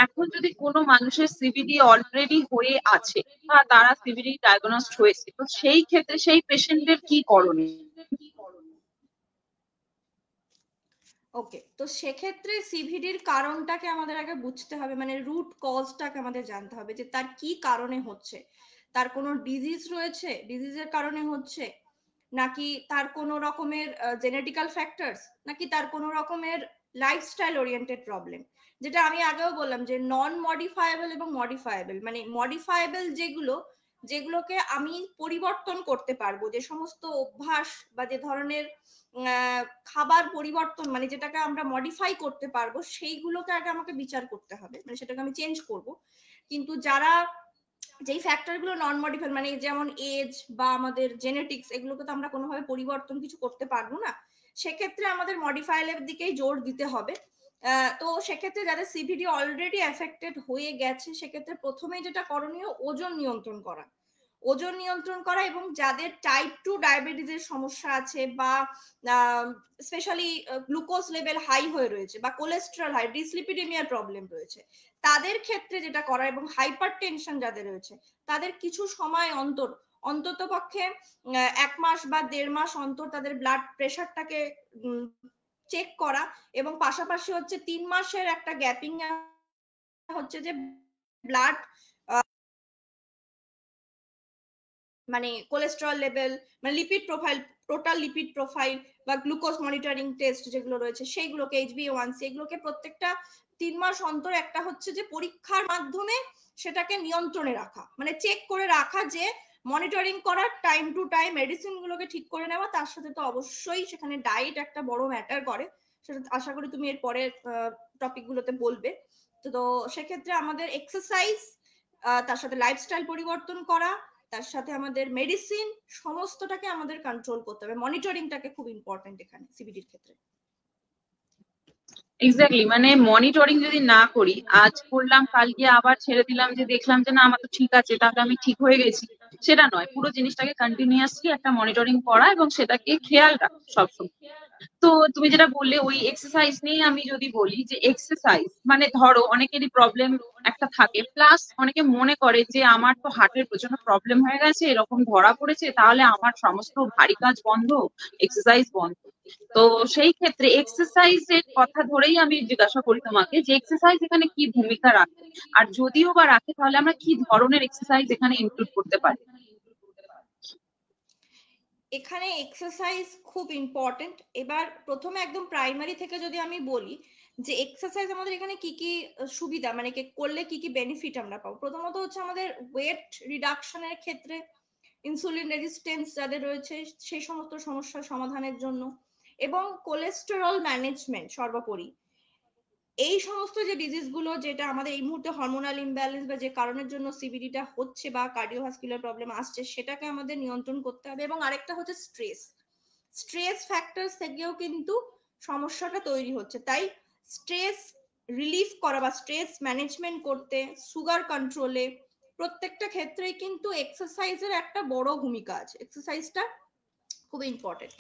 এখন যদি কোনো মানুষের সিবিডি অলরেডি হয়ে আছে বা তারা সিবিডি ডায়াগনোসড হয়েছে, তো সেই ক্ষেত্রে সেই পেশেন্টদের কি করণীয়? ওকে, তো সেক্ষেত্রে সিভিডির কারণটাকে আমাদের আগে বুঝতে হবে, মানে রুট কজটাকে আমাদের জানতে হবে যে তার কি কারণে হচ্ছে। তার কোনো ডিজিজ রয়েছে, ডিজিজের কারণে হচ্ছে, নাকি তার কোনো রকমের জেনেটিক্যাল ফ্যাক্টরস, নাকি তার কোনো রকমের লাইফস্টাইল ওরিয়েন্টেড প্রবলেম। যেটা আমি আগেও বললাম যে নন মডিফায়েবল এবং মডিফায়েবল, মানে মডিফায়েবল যেগুলো, যেগুলোকে আমি পরিবর্তন করতে পারবো, যে সমস্ত অভ্যাস বা যে ধরনের খাবার পরিবর্তন, মানে যেটাকে আমরা মডিফাই করতে পারবো, সেইগুলোকে আগে আমাকে বিচার করতে হবে, মানে সেটাকে আমি চেঞ্জ করব। কিন্তু যারা যেই ফ্যাক্টর গুলো নন মডিফাইড, মানে যেমন এজ বা আমাদের জেনেটিক্স, এগুলোকে তো আমরা কোনোভাবে পরিবর্তন কিছু করতে পারবো না, সেক্ষেত্রে আমাদের মডিফাইলের দিকেই জোর দিতে হবে। তো সেক্ষেত্রে যাদের সিভিডি অলরেডি এফেক্টেড হয়ে গেছে, সেক্ষেত্রে প্রথমেই যেটা করণীয় ওজন নিয়ন্ত্রণ করা। ওজন নিয়ন্ত্রণ করা, এবং যাদের টাইপ 2 ডায়াবেটিসের সমস্যা আছে বা স্পেশালি গ্লুকোজ লেভেল হাই হয়ে রয়েছে বা কোলেস্টেরল হাই, ডিসলিপিডেমিয়ার প্রবলেম রয়েছে, তাদের ক্ষেত্রে যেটা করা, এবং হাইপার টেনশন যাদের রয়েছে, তাদের কিছু সময় অন্তর, অন্তত পক্ষে 1 মাস বা 1.5 মাস অন্তর তাদের ব্লাড প্রেশারটাকে চেক করা, এবং পাশাপাশি হচ্ছে 3 মাসের একটা গ্যাপিং হচ্ছে যে ব্লাড মানে কোলেস্টেরল লেভেল, মানে lipid profile, total lipid profile বা গ্লুকোজ মনিটরিং টেস্ট যেগুলো রয়েছে সেইগুলোকে, HbA1c, এগুলোকে প্রত্যেকটা 3 মাস অন্তর একটা হচ্ছে যে পরীক্ষার মাধ্যমে সেটাকে নিয়ন্ত্রণে রাখা, মানে চেক করে রাখা, যে মনিটরিং করার, টাইম টু টাইম মেডিসিন গুলোকে ঠিক করে নেওয়া। তার সাথে তো অবশ্যই সেখানে ডায়েট একটা বড় ম্যাটার করে, সেটা আশা করি তুমি এর পরের টপিক গুলোতে বলবে। তো সেক্ষেত্রে আমাদের এক্সারসাইজ, তার সাথে লাইফস্টাইল পরিবর্তন করা, তার সাথে আমাদের মেডিসিন, সমস্তটাকে আমাদের কন্ট্রোল করতে হবে। মনিটরিংটাকে খুব ইম্পর্টেন্ট এখানে সিবিডির ক্ষেত্রে। এক্স্যাক্টলি, মানে মনিটরিং যদি না করি, আজ করলাম কালকে আবার ছেড়ে দিলাম, যে দেখলাম যে না আমার তো ঠিক আছে তাহলে আমি ঠিক হয়ে গেছি, সেটা নয়। পুরো জিনিসটাকে কন্টিনিউয়াসলি একটা মনিটরিং করা এবং সেটাকে খেয়াল রাখা সবসময়। তো তুমি যেটা বললে ওই এক্সারসাইজ নিয়ে আমি যদি বলি, যে এক্সারসাইজ মানে ধরো অনেকেরই প্রবলেম একটা থাকে, প্লাস অনেকে মনে করে যে আমার তো হার্টের প্রচন্ড প্রবলেম হয়ে গেছে, এরকম ধরা পড়েছে, তাহলে আমার সমস্ত ভারী কাজ বন্ধ, এক্সারসাইজ বন্ধ। তো সেই ক্ষেত্রে এক্সারসাইজের কথা ধরেই আমি জিজ্ঞাসা করি তোমাকে, যে এক্সারসাইজ এখানে কি ভূমিকা রাখে, আর যদিও বা রাখে তাহলে আমরা কি ধরনের এক্সারসাইজ এখানে ইনক্লুড করতে পারি? এখানে এক্সারসাইজ খুব ইম্পর্টেন্ট। এবার প্রথমে একদম প্রাইমারি থেকে যদি আমি বলি যে এক্সারসাইজ আমাদের এখানে কি কি সুবিধা, মানে করলে কি কি বেনিফিট আমরা পাবো, প্রথমত হচ্ছে আমাদের ওয়েট রিডাকশনের ক্ষেত্রে, ইনসুলিন রেজিস্ট্যান্স যাদের রয়েছে সেই সমস্ত সমস্যার সমাধানের জন্য, এবং কোলেস্টেরল ম্যানেজমেন্ট সর্বোপরি। এই সমস্ত যে ডিজিজ গুলো, যেটা আমাদের এই মুহূর্তে হরমোনাল ইমব্যালেন্স বা যে কারণের জন্য সিবিডিটা হচ্ছে বা কার্ডিওভাস্কুলার প্রবলেম আসছে, সেটাকে আমাদের নিয়ন্ত্রণ করতে হবে। এবং আরেকটা হচ্ছে স্ট্রেস, স্ট্রেস ফ্যাক্টরস থেকেও কিন্তু সমস্যাটা তৈরি হচ্ছে। তাই স্ট্রেস রিলিফ করা বা স্ট্রেস ম্যানেজমেন্ট করতে, সুগার কন্ট্রোলে, প্রত্যেকটা ক্ষেত্রেই কিন্তু এক্সারসাইজের একটা বড় ভূমিকা আছে। এক্সারসাইজটা খুব ইম্পর্টেন্ট।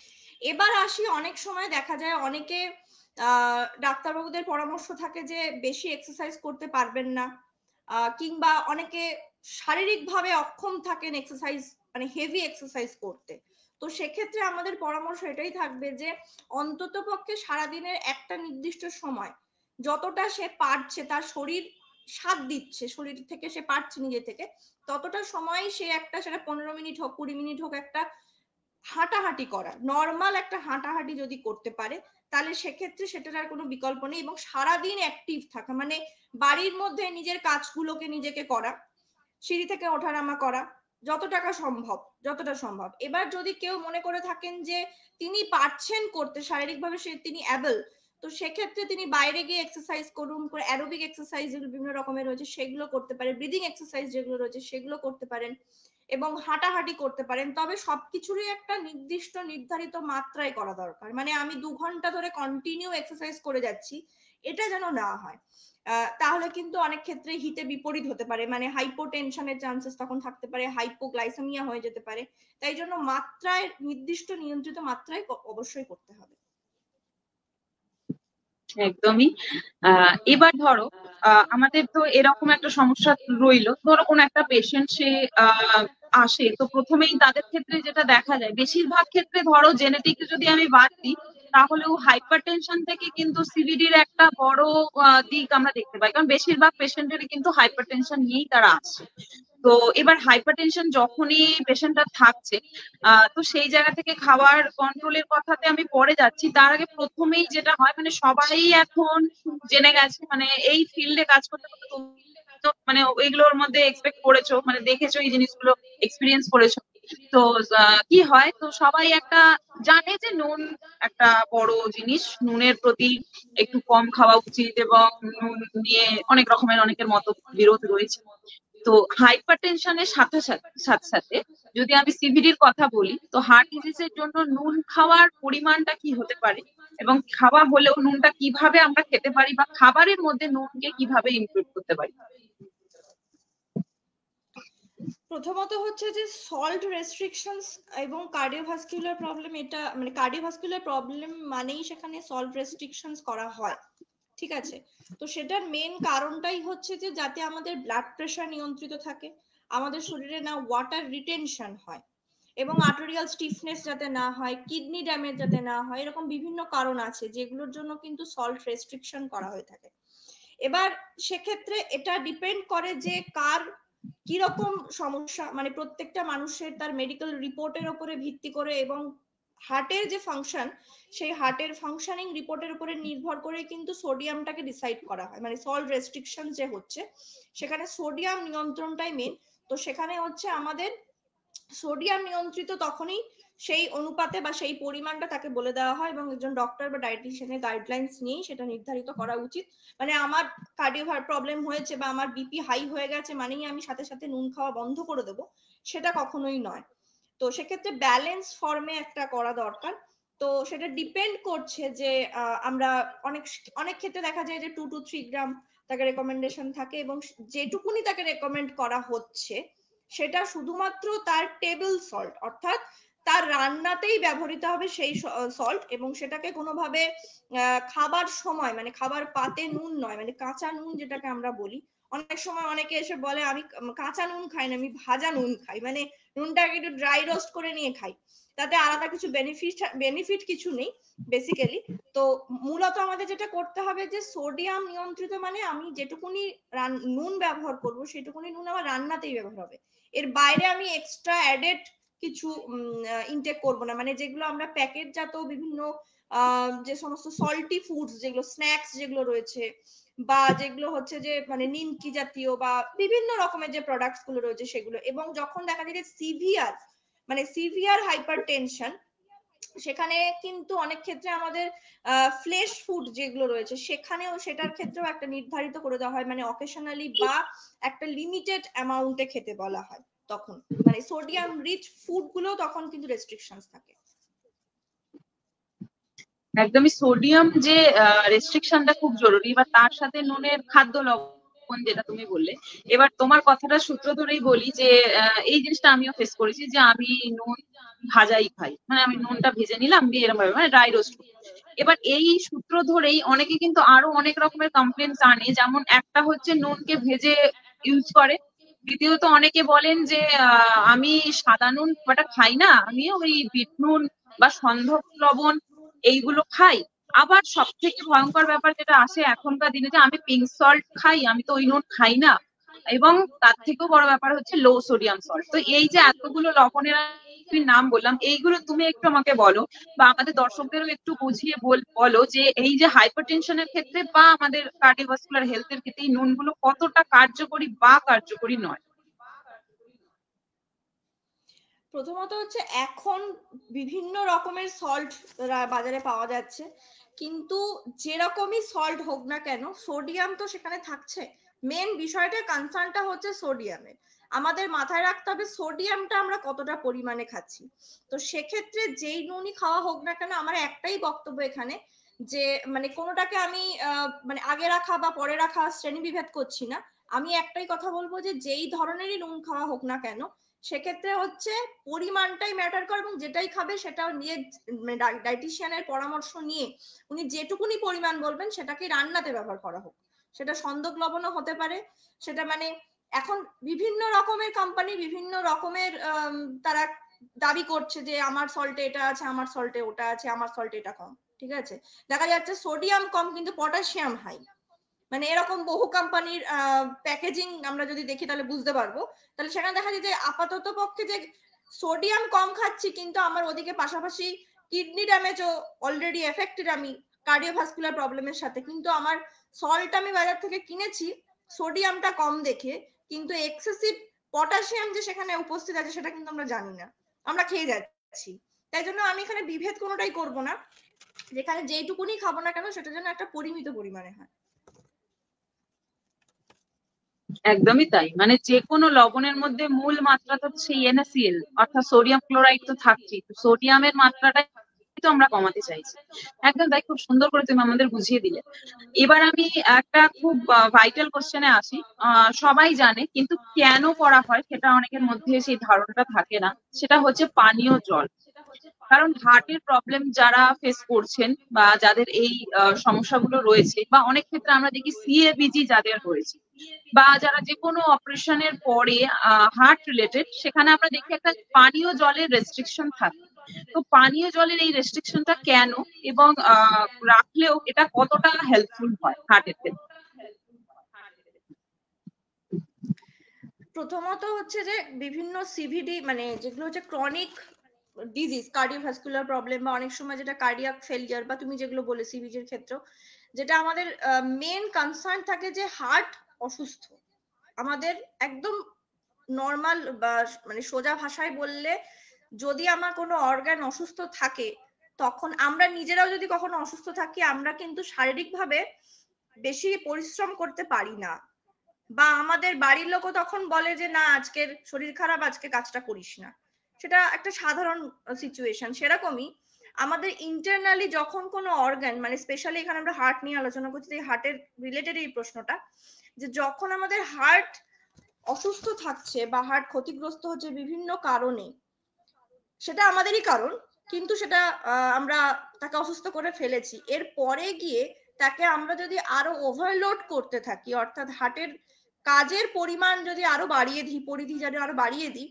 এবার আসি, অনেক সময় দেখা যায় অনেকে ডাক্তারবাবুদের পরামর্শ থাকে যে বেশি এক্সারসাইজ করতে পারবেন না, কিংবা অনেকে শারীরিকভাবে অক্ষম থাকেন এক্সারসাইজ, মানে হেভি এক্সারসাইজ করতে। তো তো সেক্ষেত্রে আমাদের পরামর্শ এটাই থাকবে যে অন্তত পক্ষে সারাদিনের একটা নির্দিষ্ট সময় যতটা সে পারছে, তার শরীর সাথ দিচ্ছে, শরীর থেকে সে পারছে নিজে থেকে, ততটা সময় সে একটা, সেটা 15 মিনিট হোক 20 মিনিট হোক, একটা হাঁটাহাঁটি করা, নর্মাল একটা হাঁটাহাঁটি যদি করতে পারে তাহলে সেক্ষেত্রে সেটার আর কোনো বিকল্প নেই। এবং সারাদিন অ্যাক্টিভ থাকা, মানে বাড়ির মধ্যে নিজের কাজগুলোকে নিজেকে করা, সিঁড়ি থেকে ওঠানামা করা, যতটা সম্ভব। এবার যদি কেউ মনে করে থাকেন যে তিনি পারছেন করতে, শারীরিকভাবে তিনি অ্যাবল, তো সেক্ষেত্রে তিনি বাইরে গিয়ে এক্সারসাইজ করুন, অ্যারোবিক এক্সারসাইজ যেগুলো বিভিন্ন রকমের রয়েছে সেগুলো করতে পারেন, ব্রিদিং এক্সারসাইজ যেগুলো রয়েছে সেগুলো করতে পারেন এবং হাঁটাহাঁটি করতে পারেন। তবে সবকিছুরই একটা নির্দিষ্ট নির্ধারিত মাত্রায় করা দরকার। মানে আমি 2 ঘন্টা ধরে কন্টিনিউ এক্সারসাইজ করে যাচ্ছি, এটা যেন না হয়। তাহলে কিন্তু অনেক ক্ষেত্রে হিতে বিপরীত হতে পারে, মানে হাইপোটেনশনের চান্সেস তখন থাকতে পারে, হাইপোগ্লাইসেমিয়া হয়ে যেতে পারে। তাই জন্য মাত্রায়, নির্দিষ্ট নিয়ন্ত্রিত মাত্রায় অবশ্যই করতে হবে। একদমই। এবার ধরো আমাদের তো এরকম একটা সমস্যা রইলো, ধরো কোনো একটা পেশেন্ট সে আসে, তো প্রথমেই তাদের ক্ষেত্রে যেটা দেখা যায়, বেশিরভাগ ক্ষেত্রে ধরো জেনেটিক যদি আমি বাদ দিই, তাহলেও হাইপার টেনশন থেকে কিন্তু সিভিডির একটা বড় দিক আমরা দেখতে পাই, কারণ বেশিরভাগ পেশেন্টেরই কিন্তু হাইপার টেনশন নিয়েই তারা আসে। তো এবার হাইপার টেনশন যখনই পেশেন্টটা থাকছে, তো সেই জায়গা থেকে খাবার কন্ট্রোলের কথাতে আমি পরে যাচ্ছি, তার আগে প্রথমেই যেটা হয়, মানে সবাই এখন জেনে গেছে, মানে এই ফিল্ডে কাজ করতে করতে তুমি তো মানে ওইগুলোর মধ্যে এক্সপেক্ট করেছো, মানে দেখেছো এই জিনিসগুলো, এক্সপিরিয়েন্স করেছো। তো কি হয়, তো সবাই একটা জানে যে নুন একটা বড় জিনিস, নুনের প্রতি একটু কম খাওয়া উচিত, এবং নুন নিয়ে অনেক রকমের অনেকের মত বিরোধ রয়েছে। তো হাইপার টেনশনের সাথে সাথে যদি আমি সিভিডির কথা বলি, তো হার্ট ডিজিজের জন্য নুন খাওয়ার পরিমাণটা কি হতে পারে, এবং খাওয়া হলেও নুনটা কিভাবে আমরা খেতে পারি, বা খাবারের মধ্যে নুনকে কিভাবে ইনক্লুড করতে পারি? প্রথমত হচ্ছে যে সল্ট রেস্ট্রিকশনস এবং কার্ডিওভাস্কুলার প্রবলেম, এটা মানে কার্ডিওভাস্কুলার প্রবলেম মানেই সেখানে সল্ট রেস্ট্রিকশনস করা হয়, ঠিক আছে? তো সেটার মেন কারণটাই হচ্ছে যে যাতে আমাদের ব্লাড প্রেশার নিয়ন্ত্রিত থাকে, আমাদের শরীরে না ওয়াটার রিটেনশন হয়, এবং আর্টেরিয়াল স্টিফনেস যাতে না হয়, কিডনি ড্যামেজ যাতে না হয়, এরকম বিভিন্ন কারণ আছে যেগুলোর জন্য কিন্তু সল্ট রেস্ট্রিকশন করা হয়ে থাকে। এবার সেক্ষেত্রে এটা ডিপেন্ড করে যে কার কিরকম সমস্যা, মানে প্রত্যেকটা মানুষের তার মেডিকেল রিপোর্টের উপরে ভিত্তি করে এবং হার্টের যে ফাংশন, সেই হার্টের ফাংশনিং রিপোর্টের উপরে নির্ভর করে কিন্তু সোডিয়ামটাকে ডিসাইড করা হয়। মানে সল্ট রেস্ট্রিকশন যে হচ্ছে সেখানে সোডিয়াম নিয়ন্ত্রণটাই মেন। তো সেখানে হচ্ছে আমাদের সোডিয়াম নিয়ন্ত্রিত তখনই সেই অনুপাতে বা সেই পরিমাণটা তাকে বলে দেওয়া হয়, এবং একজন ডক্টর বা ডায়েটিশিয়ানের গাইডলাইন্স নিয়েই সেটা নির্ধারিত করা উচিত। মানে আমার কার্ডিও প্রবলেম হয়েছে বা আমার বিপি হাই হয়ে গেছে মানেই আমি সাথে সাথে নুন খাওয়া বন্ধ করে দেবো, সেটা কখনোই নয়। তো সেক্ষেত্রে ব্যালেন্স ফর্মে একটা করা দরকার। তো সেটা ডিপেন্ড করছে যে আমরা অনেক অনেক ক্ষেত্রে দেখা যায় যে 2 to 3 গ্রাম তাকে রেকমেন্ডেশন থাকে, এবং যেটুকুনি তাকে রেকমেন্ড করা হচ্ছে সেটা শুধুমাত্র তার টেবিল সল্ট, অর্থাৎ তার রান্নাতেই ব্যবহৃত হবে সেই সল্ট, এবং সেটাকে কোনোভাবে খাবার সময়, মানে খাবার পাতে নুন নয়, মানে কাঁচা নুন যেটাকে আমরা বলি। অনেক সময় অনেকে এসে বলে আমি কাঁচা নুন খাই না, আমি ভাজা নুন খাই, মানে নুনটাকে একটু ড্রাই রোস্ট করে নিয়ে খাই, তাতে আলাদা কিছু বেনিফিট কিছু নেই বেসিক্যালি। তো মূলত আমাদের যেটা করতে হবে যে সোডিয়াম নিয়ন্ত্রিত, মানে আমি যেটুকুনি নুন ব্যবহার করব সেটুকুনি নুন আমার রান্নাতেই ব্যবহার হবে, এর বাইরে আমি এক্সট্রা অ্যাডেড কিছু ইনটেক করব না। মানে যেগুলো আমরা প্যাকেটজাত বিভিন্ন যে সমস্ত সল্টি ফুডস, যেগুলো স্ন্যাক্স যেগুলো রয়েছে, বা যেগুলো হচ্ছে যে মানে নিমকি জাতীয় বা বিভিন্ন রকমের যে প্রোডাক্টস গুলো রয়েছে সেগুলো। এবং যখন দেখা যায় যে সিভিয়ার হাইপার টেনশন, সেখানে কিন্তু অনেক ক্ষেত্রে আমাদের ফ্লেশ ফুড যেগুলো রয়েছে সেখানেও, সেটার ক্ষেত্রেও একটা নির্ধারিত করে দেওয়া হয়, মানে অকেশনালি বা একটা লিমিটেড অ্যামাউন্টে খেতে বলা হয়। তখন মানে সোডিয়াম রিচ ফুড গুলো তখন কিন্তু রেস্ট্রিকশনস থাকে। একদমই, সোডিয়াম যে রেস্ট্রিকশনটা খুব জরুরি, বা তার সাথে নুনের খাদ্য লবণ যেটা তুমি বললে। এবার তোমার কথাটা সূত্র ধরেই বলি যে এই জিনিসটা আমিও ফেস করেছি, যে আমি নুন ভাজাই খাই, মানে আমি নুনটা ভেজে নিলাম দিয়ে এরকম ভাবে, মানে ড্রাই রোস্ট। এবার এই সূত্র ধরেই অনেকে কিন্তু আরো অনেক রকমের কমপ্লেন্টস আনে, যেমন একটা হচ্ছে নুনকে ভেজে ইউজ করে, দ্বিতীয়ত অনেকে বলেন যে আমি সাদা নুন খুব একটা খাই না, আমি ওই বিট নুন বা সন্ধক লবণ এইগুলো খাই। আবার সব থেকে ভয়ঙ্কর ব্যাপার যেটা আসে এখনকার দিনে, যে আমি পিঙ্ক সল্ট খাই, আমি তো ওই নুন খাই না। এবং তার থেকেও বড় ব্যাপার হচ্ছে লো সোডিয়াম সল্ট। তো এই যে এতগুলো লবণের আমি নাম বললাম, এইগুলো তুমি একটু আমাকে বলো বা আমাদের দর্শকদেরও একটু বুঝিয়ে বলো যে এই যে হাইপারটেনশনের ক্ষেত্রে বা আমাদের কার্ডিওভাস্কুলার হেলথের ক্ষেত্রে এই নুনগুলো কতটা কার্যকরী বা কার্যকরী নয়। প্রথমত হচ্ছে এখন বিভিন্ন রকমের সল্ট বাজারে পাওয়া যাচ্ছে, কিন্তু যেরকমই সল্ট হোক না কেন সোডিয়াম তো সেখানে থাকছে। মেন বিষয়টা কনসার্নটা হচ্ছে সোডিয়ামের। আমাদের মাথায় রাখতে হবে সোডিয়ামটা আমরা কতটা পরিমাণে খাচ্ছি। তো সেক্ষেত্রে যেই নুনই খাওয়া হোক না কেন, আমার একটাই বক্তব্য এখানে, যে মানে কোনোটাকে আমি মানে আগে রাখা বা পরে রাখা শ্রেণী বিভেদ করছি না। আমি একটাই কথা বলবো যে যেই ধরনেরই নুন খাওয়া হোক না কেন, সেক্ষেত্রে হচ্ছে পরিমাণটাই ম্যাটার করে, এবং যেটাই খাবে সেটা নিয়ে ডায়েটিশিয়ানের পরামর্শ নিয়ে উনি যেটুকুনি পরিমাণ বলবেন সেটাকে রান্নাতে ব্যবহার করা হোক। সেটা সন্দক লবণও হতে পারে, সেটা মানে এখন বিভিন্ন রকমের কোম্পানি বিভিন্ন রকমের তারা দাবি করছে যে আমার সল্টে এটা আছে, আমার সল্টে ওটা আছে, আমার সল্টে এটা কম। ঠিক আছে, দেখা যাচ্ছে সোডিয়াম কম কিন্তু পটাশিয়াম হাই। মানে এরকম বহু কোম্পানির প্যাকেজিং আমরা যদি দেখি তাহলে বুঝতে পারবো। তাহলে সেখানে দেখা যায় যে আপাতত পক্ষে যে সোডিয়াম কম খাচ্ছি, কিন্তু আমার ওদিকে পাশাপাশি কিডনি ড্যামেজও অলরেডি এফেক্টেড আমি কার্ডিওভাস্কুলার প্রবলেমের সাথে, কিন্তু আমার সল্ট আমি বাজার থেকে কিনেছি সোডিয়ামটা কম দেখে, কিন্তু এক্সেসিভ পটাশিয়াম যে সেখানে উপস্থিত আছে সেটা কিন্তু আমরা জানি না, আমরা খেয়ে যাচ্ছি। তাই জন্য আমি এখানে বিভেদ কোনোটাই করব না, যেখানে যেইটুকুনি খাবো না কেন সেটা যেন একটা পরিমিত পরিমাণে হয়। একদমই তাই, মানে যে কোনো লবণের মধ্যে মূল মাত্রা তো হচ্ছে NaCl অর্থাৎ সোডিয়াম ক্লোরাইড তো থাকছেই, তো সোডিয়ামের মাত্রাটাই তো আমরা কমাতে চাইছি। একদম তাই, খুব সুন্দর করে তুমি আমাদের বুঝিয়ে দিলে। এবার আমি একটা খুব ভাইটাল কোশ্চেনে আসি। সবাই জানে কিন্তু কেন করা হয় সেটা অনেকের মধ্যে সেই ধারণাটা থাকে না, সেটা হচ্ছে পানীয় জল। কারণ হার্টের প্রবলেম যারা ফেস করছেন বা যাদের এই সমস্যাগুলো রয়েছে, বা অনেক ক্ষেত্রে আমরা দেখি CABG যাদের রয়েছে, বা যারা যে কোনো অপারেশনের পরে হার্ট রিলেটেড, সেখানে আমরা দেখি একটা পানীয় জলের রেস্ট্রিকশন থাকে। তো পানীয় জলের এই রেস্ট্রিকশনটা কেন, এবং রাখলেও এটা কতটা হেল্পফুল হয় হার্টের ক্ষেত্রে? প্রথমত হচ্ছে যে বিভিন্ন সিভিডি মানে যেগুলো হচ্ছে ক্রনিক ডিজিজ, কার্ডিওভাস্কুলার প্রবলেম, বা অনেক সময় যেটা কার্ডিয়াক ফেলিয়ার, বা তুমি যেগুলো বলে সিভিজির ক্ষেত্রেও, যেটা আমাদের মেন কনসার্ন থাকে যে হার্ট অসুস্থ। আমাদের একদম নর্মাল বা মানে সোজা ভাষায় বললে, যদি আমার কোনো অর্গান অসুস্থ থাকে, তখন আমরা নিজেরাও যদি কখনো অসুস্থ থাকি, আমরা কিন্তু শারীরিকভাবে বেশি পরিশ্রম করতে পারি না, বা আমাদের বাড়ির লোকও তখন বলে যে না আজকের শরীর খারাপ, আজকে কাজটা করিস না। সেটা একটা সাধারণ সিচুয়েশন। সেরকমই আমাদের ইন্টারনালি যখন কোনো অর্গান, মানে স্পেশালি এখানে আমরা হার্ট নিয়ে আলোচনা করছি, হার্টের রিলেটেড এই প্রশ্নটা, যে যখন আমাদের হার্ট অসুস্থ থাকছে বা হার্ট ক্ষতিগ্রস্ত হচ্ছে বিভিন্ন কারণে, সেটা আমাদেরই কারণ, কিন্তু সেটা আমরা তাকে অসুস্থ করে ফেলেছি, এর পরে গিয়ে তাকে আমরা যদি আরো ওভারলোড করতে থাকি, অর্থাৎ হার্টের কাজের পরিমাণ যদি আরো বাড়িয়ে দিই, পরিধি যদি আরো বাড়িয়ে দিই,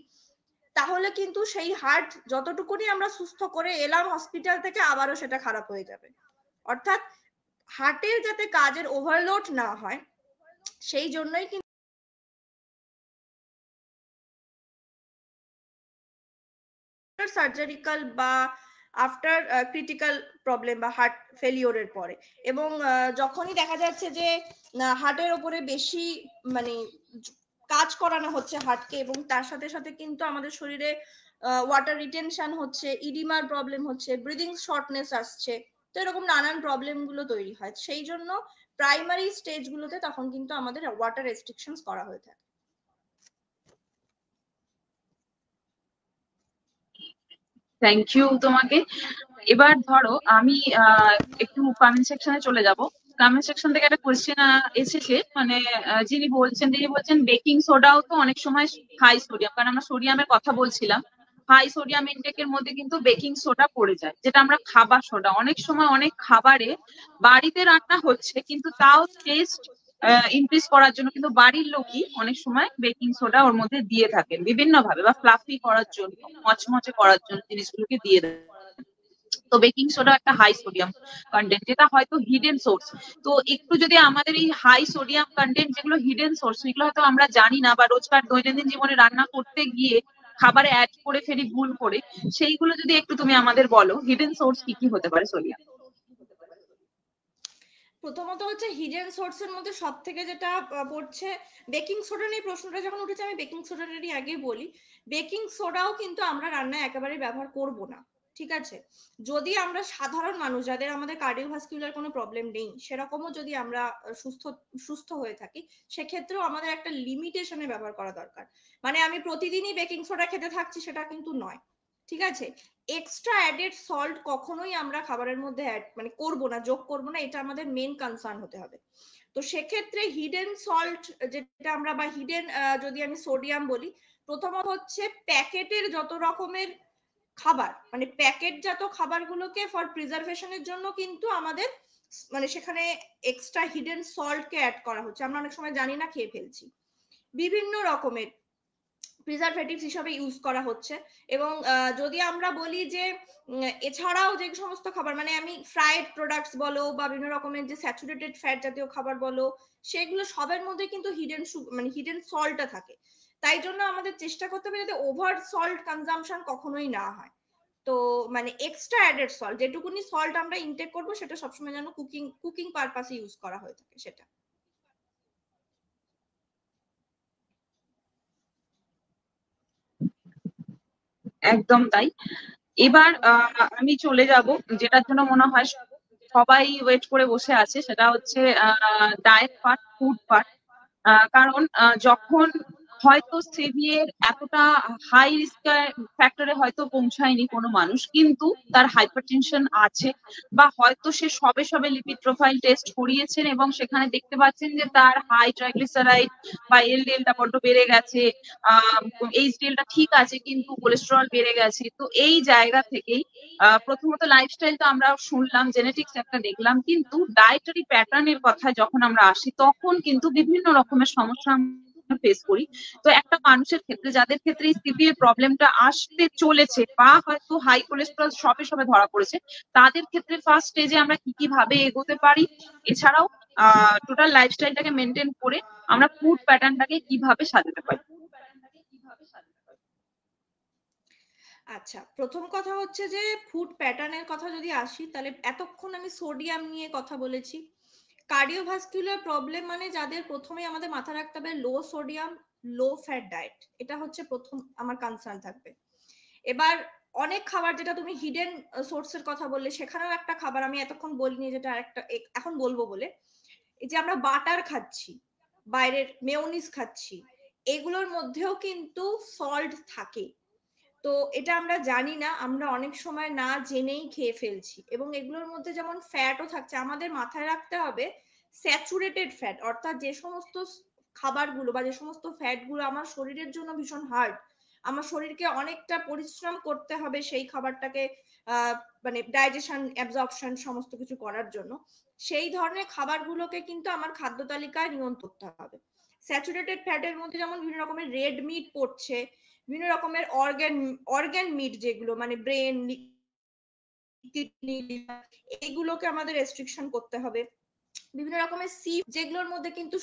তাহলে কিন্তু সেই হার্ট যতটুকুনি আমরা সুস্থ করে এলাম হসপিটাল থেকে, আবারও সেটা খারাপ হয়ে যাবে। অর্থাৎ হার্টের যাতে কাজের ওভারলোড না হয়, সেই জন্যই কিন্তু সার্জারিক্যাল বা আফটার ক্রিটিক্যাল প্রবলেম বা হার্ট ফেলিওরের পরে, এবং যখনই দেখা যাচ্ছে যে হার্টের ওপরে বেশি মানে কাজ করানো হচ্ছে হার্টকে, এবং তার সাথে সাথে কিন্তু আমাদের শরীরে ওয়াটার রিটেনশন হচ্ছে, ইডিমার প্রবলেম হচ্ছে, ব্রিদিং শর্টনেস আসছে, তো এরকম নানান প্রবলেম গুলো তৈরি হয়। সেই জন্য প্রাইমারি স্টেজ গুলোতে তখন কিন্তু আমাদের ওয়াটার রেস্ট্রিকশনস করা হয়ে থাকে। থ্যাংক ইউ তোমাকে। এবার ধরো আমি একটু কমেন্ট সেকশনে চলে যাব। কমেন্ট সেকশন থেকে একটা কোয়েশ্চেন এসেছে, মানে যিনি বলছেন বেকিং সোডাও তো অনেক সময় হাই সোডিয়াম, কারণ আমরা সোডিয়ামের কথা বলছিলাম, হাই সোডিয়াম ইনটেকের মধ্যে কিন্তু বেকিং সোডা পড়ে যায়, যেটা আমরা খাবার সোডা। অনেক সময় অনেক খাবারে বাড়িতে রান্না হচ্ছে কিন্তু তাও টেস্ট ইনক্রিজ করার জন্য কিন্তু বাড়ির লোকই অনেক সময় বেকিং সোডা ওর মধ্যে দিয়ে থাকেন বিভিন্ন ভাবে, বা ফ্লাফি করার জন্য, মচমচে করার জন্য জিনিসগুলোকে দিয়ে দেন। তো বেকিং সোডা একটা হাই সোডিয়াম কন্টেন্ট, যেটা হয়তো হিডেন সোর্স। তো একটু যদি আমাদের এই হাই সোডিয়াম কন্টেন্ট যেগুলো হিডেন সোর্স, সেগুলো হয়তো আমরা জানি না, বা রোজকার দৈনন্দিন জীবনে রান্না করতে গিয়ে খাবারে অ্যাড করে ফেলি ভুল করে, সেইগুলো যদি একটু তুমি আমাদের বলো, হিডেন সোর্স কি কি হতে পারে সোডিয়াম? প্রথমত হচ্ছে হিডেন সোর্সের মধ্যে সব থেকে যেটা পড়ছে বেকিং সোডা নিয়ে প্রশ্নটা যখন উঠেছে, আমি বেকিং সোডাটারই আগে বলি। বেকিং সোডাও কিন্তু আমরা রান্নায় একেবারে ব্যবহার করব না, ঠিক আছে? যদি আমরা সাধারণ মানুষ যাদের আমাদের কার্ডিওভাস্কুলার কোনো প্রবলেম নেই, সেরকমও যদি আমরা সুস্থ হয়ে থাকি, সেক্ষেত্রেও আমাদের একটা লিমিটেশনে ব্যবহার করা দরকার। মানে আমি প্রতিদিনই বেকিং সোডা খেতে থাকছি সেটা কিন্তু নয়, ঠিক আছে? এক্সট্রা অ্যাডেড সল্ট কখনোই আমরা খাবারের মধ্যে মানে করবো না, যোগ করবো না, এটা আমাদের মেন কনসার্ন হতে হবে। তো সেক্ষেত্রে হিডেন সল্ট যেটা আমরা, বা হিডেন যদি আমি সোডিয়াম বলি, প্রথমত হচ্ছে প্যাকেটের যত রকমের খাবার, মানে প্যাকেটজাত খাবারগুলোকে ফর প্রিজার্ভেশনের জন্য কিন্তু আমাদের মানে সেখানে এক্সট্রা হিডেন সল্টকে অ্যাড করা হচ্ছে, আমরা অনেক সময় জানি না, খেয়ে ফেলছি। বিভিন্ন রকমের প্রিজারভেটিভস হিসাবে ইউজ করা হচ্ছে। এবং যদি আমরা বলি যে এছাড়াও যে সমস্ত খাবার, মানে আমি ফ্রাইড প্রোডাক্টস বলো বা বিভিন্ন রকমের যে স্যাচুরেটেড ফ্যাট জাতীয় খাবার বলো, সেগুলো সবের মধ্যে কিন্তু মানে হিডেন সল্টটা থাকে। তাই জন্য আমাদের চেষ্টা করতে হবে যাতে ওভার সল্ট কনজাম্পশন কখনোই না হয়। তো মানে এক্সট্রা অ্যাডেড সল্ট, যেটুকুনি সল্ট আমরা ইনটেক করবো, সেটা সবসময় যেন কুকিং পারপাসে ইউজ করা হয়ে থাকে সেটা। একদম তাই। এবার আমি চলে যাব যেটার জন্য মনে হয় সবাই ওয়েট করে বসে আছে, সেটা হচ্ছে ডায়েট পার্ট, ফুড পার্ট। কারণ যখন হয়তো সেভিয়ের এতটা হাই রিস্ক ফ্যাক্টরে হয়তো পৌঁছায়নি কোনো মানুষ, কিন্তু তার হাইপারটেনশন আছে, বা হয়তো সে সবে সবে লিপিড প্রোফাইল টেস্ট করিয়েছেন এবং সেখানে দেখতে পাচ্ছেন যে তার হাই ট্রাইগ্লিসারাইড বা এলডিএলটা বড্ড বেড়ে গেছে, এইচডিএলটা ঠিক আছে কিন্তু কোলেস্টেরল বেড়ে গেছে। তো এই জায়গা থেকেই প্রথমত লাইফস্টাইল তো আমরা শুনলাম, জেনেটিক্স একটা দেখলাম, কিন্তু ডায়েটারি প্যাটার্নের কথা যখন আমরা আসি, তখন কিন্তু বিভিন্ন রকমের সমস্যা ফেস করি। তো একটা মানুষের ক্ষেত্রে, যাদের ক্ষেত্রে সিভিয়ার প্রবলেমটা আসতে চলেছে, বা হয়তো হাই কোলেস্টেরল সবে সবে ধরা পড়েছে, তাদের ক্ষেত্রে ফার্স্ট স্টেজে আমরা কি কি ভাবে এগোতে পারি, এছাড়াও টোটাল লাইফস্টাইলটাকে মেনটেন করে আমরা ফুড প্যাটার্নটাকে কিভাবে সাজাতে পারি? আচ্ছা, প্রথম কথা হচ্ছে যে ফুড প্যাটার্নের কথা যদি আসি, তাহলে এতক্ষণ আমি সোডিয়াম নিয়ে কথা বলেছি। কার্ডিওভাস্কুলার প্রবলেম মানে যাদের প্রথমে আমাদের মাথা রাখতে হবে লো সোডিয়াম লো ফ্যাট ডায়েট, এটা হচ্ছে প্রথম আমার কনসার্ন থাকবে। এবার অনেক খাবার, যেটা তুমি হিডেন সোর্সের কথা বললে, সেখানেও একটা খাবার আমি এতক্ষণ বলিনি, যেটা আরেকটা এখন বলবো বলে, এই যে আমরা বাটার খাচ্ছি, বাইরের মেয়োনিজ খাচ্ছি, এগুলোর মধ্যেও কিন্তু সল্ট থাকে। তো এটা আমরা জানি না, আমরা অনেক সময় না জেনেই খেয়ে ফেলছি, এবং এগুলোর মধ্যে যেমন ফ্যাটও থাকছে। আমাদের মাথায় রাখতে হবে স্যাচুরেটেড ফ্যাট, অর্থাৎ যে সমস্ত খাবারগুলো বা যে সমস্ত ফ্যাটগুলো আমার শরীরের জন্য ভীষণ হার্ড, আমার শরীরকে অনেকটা পরিশ্রম করতে হবে সেই খাবারটাকে মানে ডাইজেশন, অ্যাবজর্পশন সমস্ত কিছু করার জন্য, সেই ধরনের খাবারগুলোকে কিন্তু আমার খাদ্য তালিকায় নিয়ন্ত্রণ করতে হবে। স্যাচুরেটেড ফ্যাটের মধ্যে যেমন বিভিন্ন রকমের রেড মিট পড়ছে, বিভিন্ন রকমের অর্গান মিট, যেগুলো মানে ব্রেন, কিডনি, এগুলোকে আমাদের রেস্ট্রিকশন করতে হবে। বিভিন্ন রকমের যেগুলোর মধ্যে কিন্তু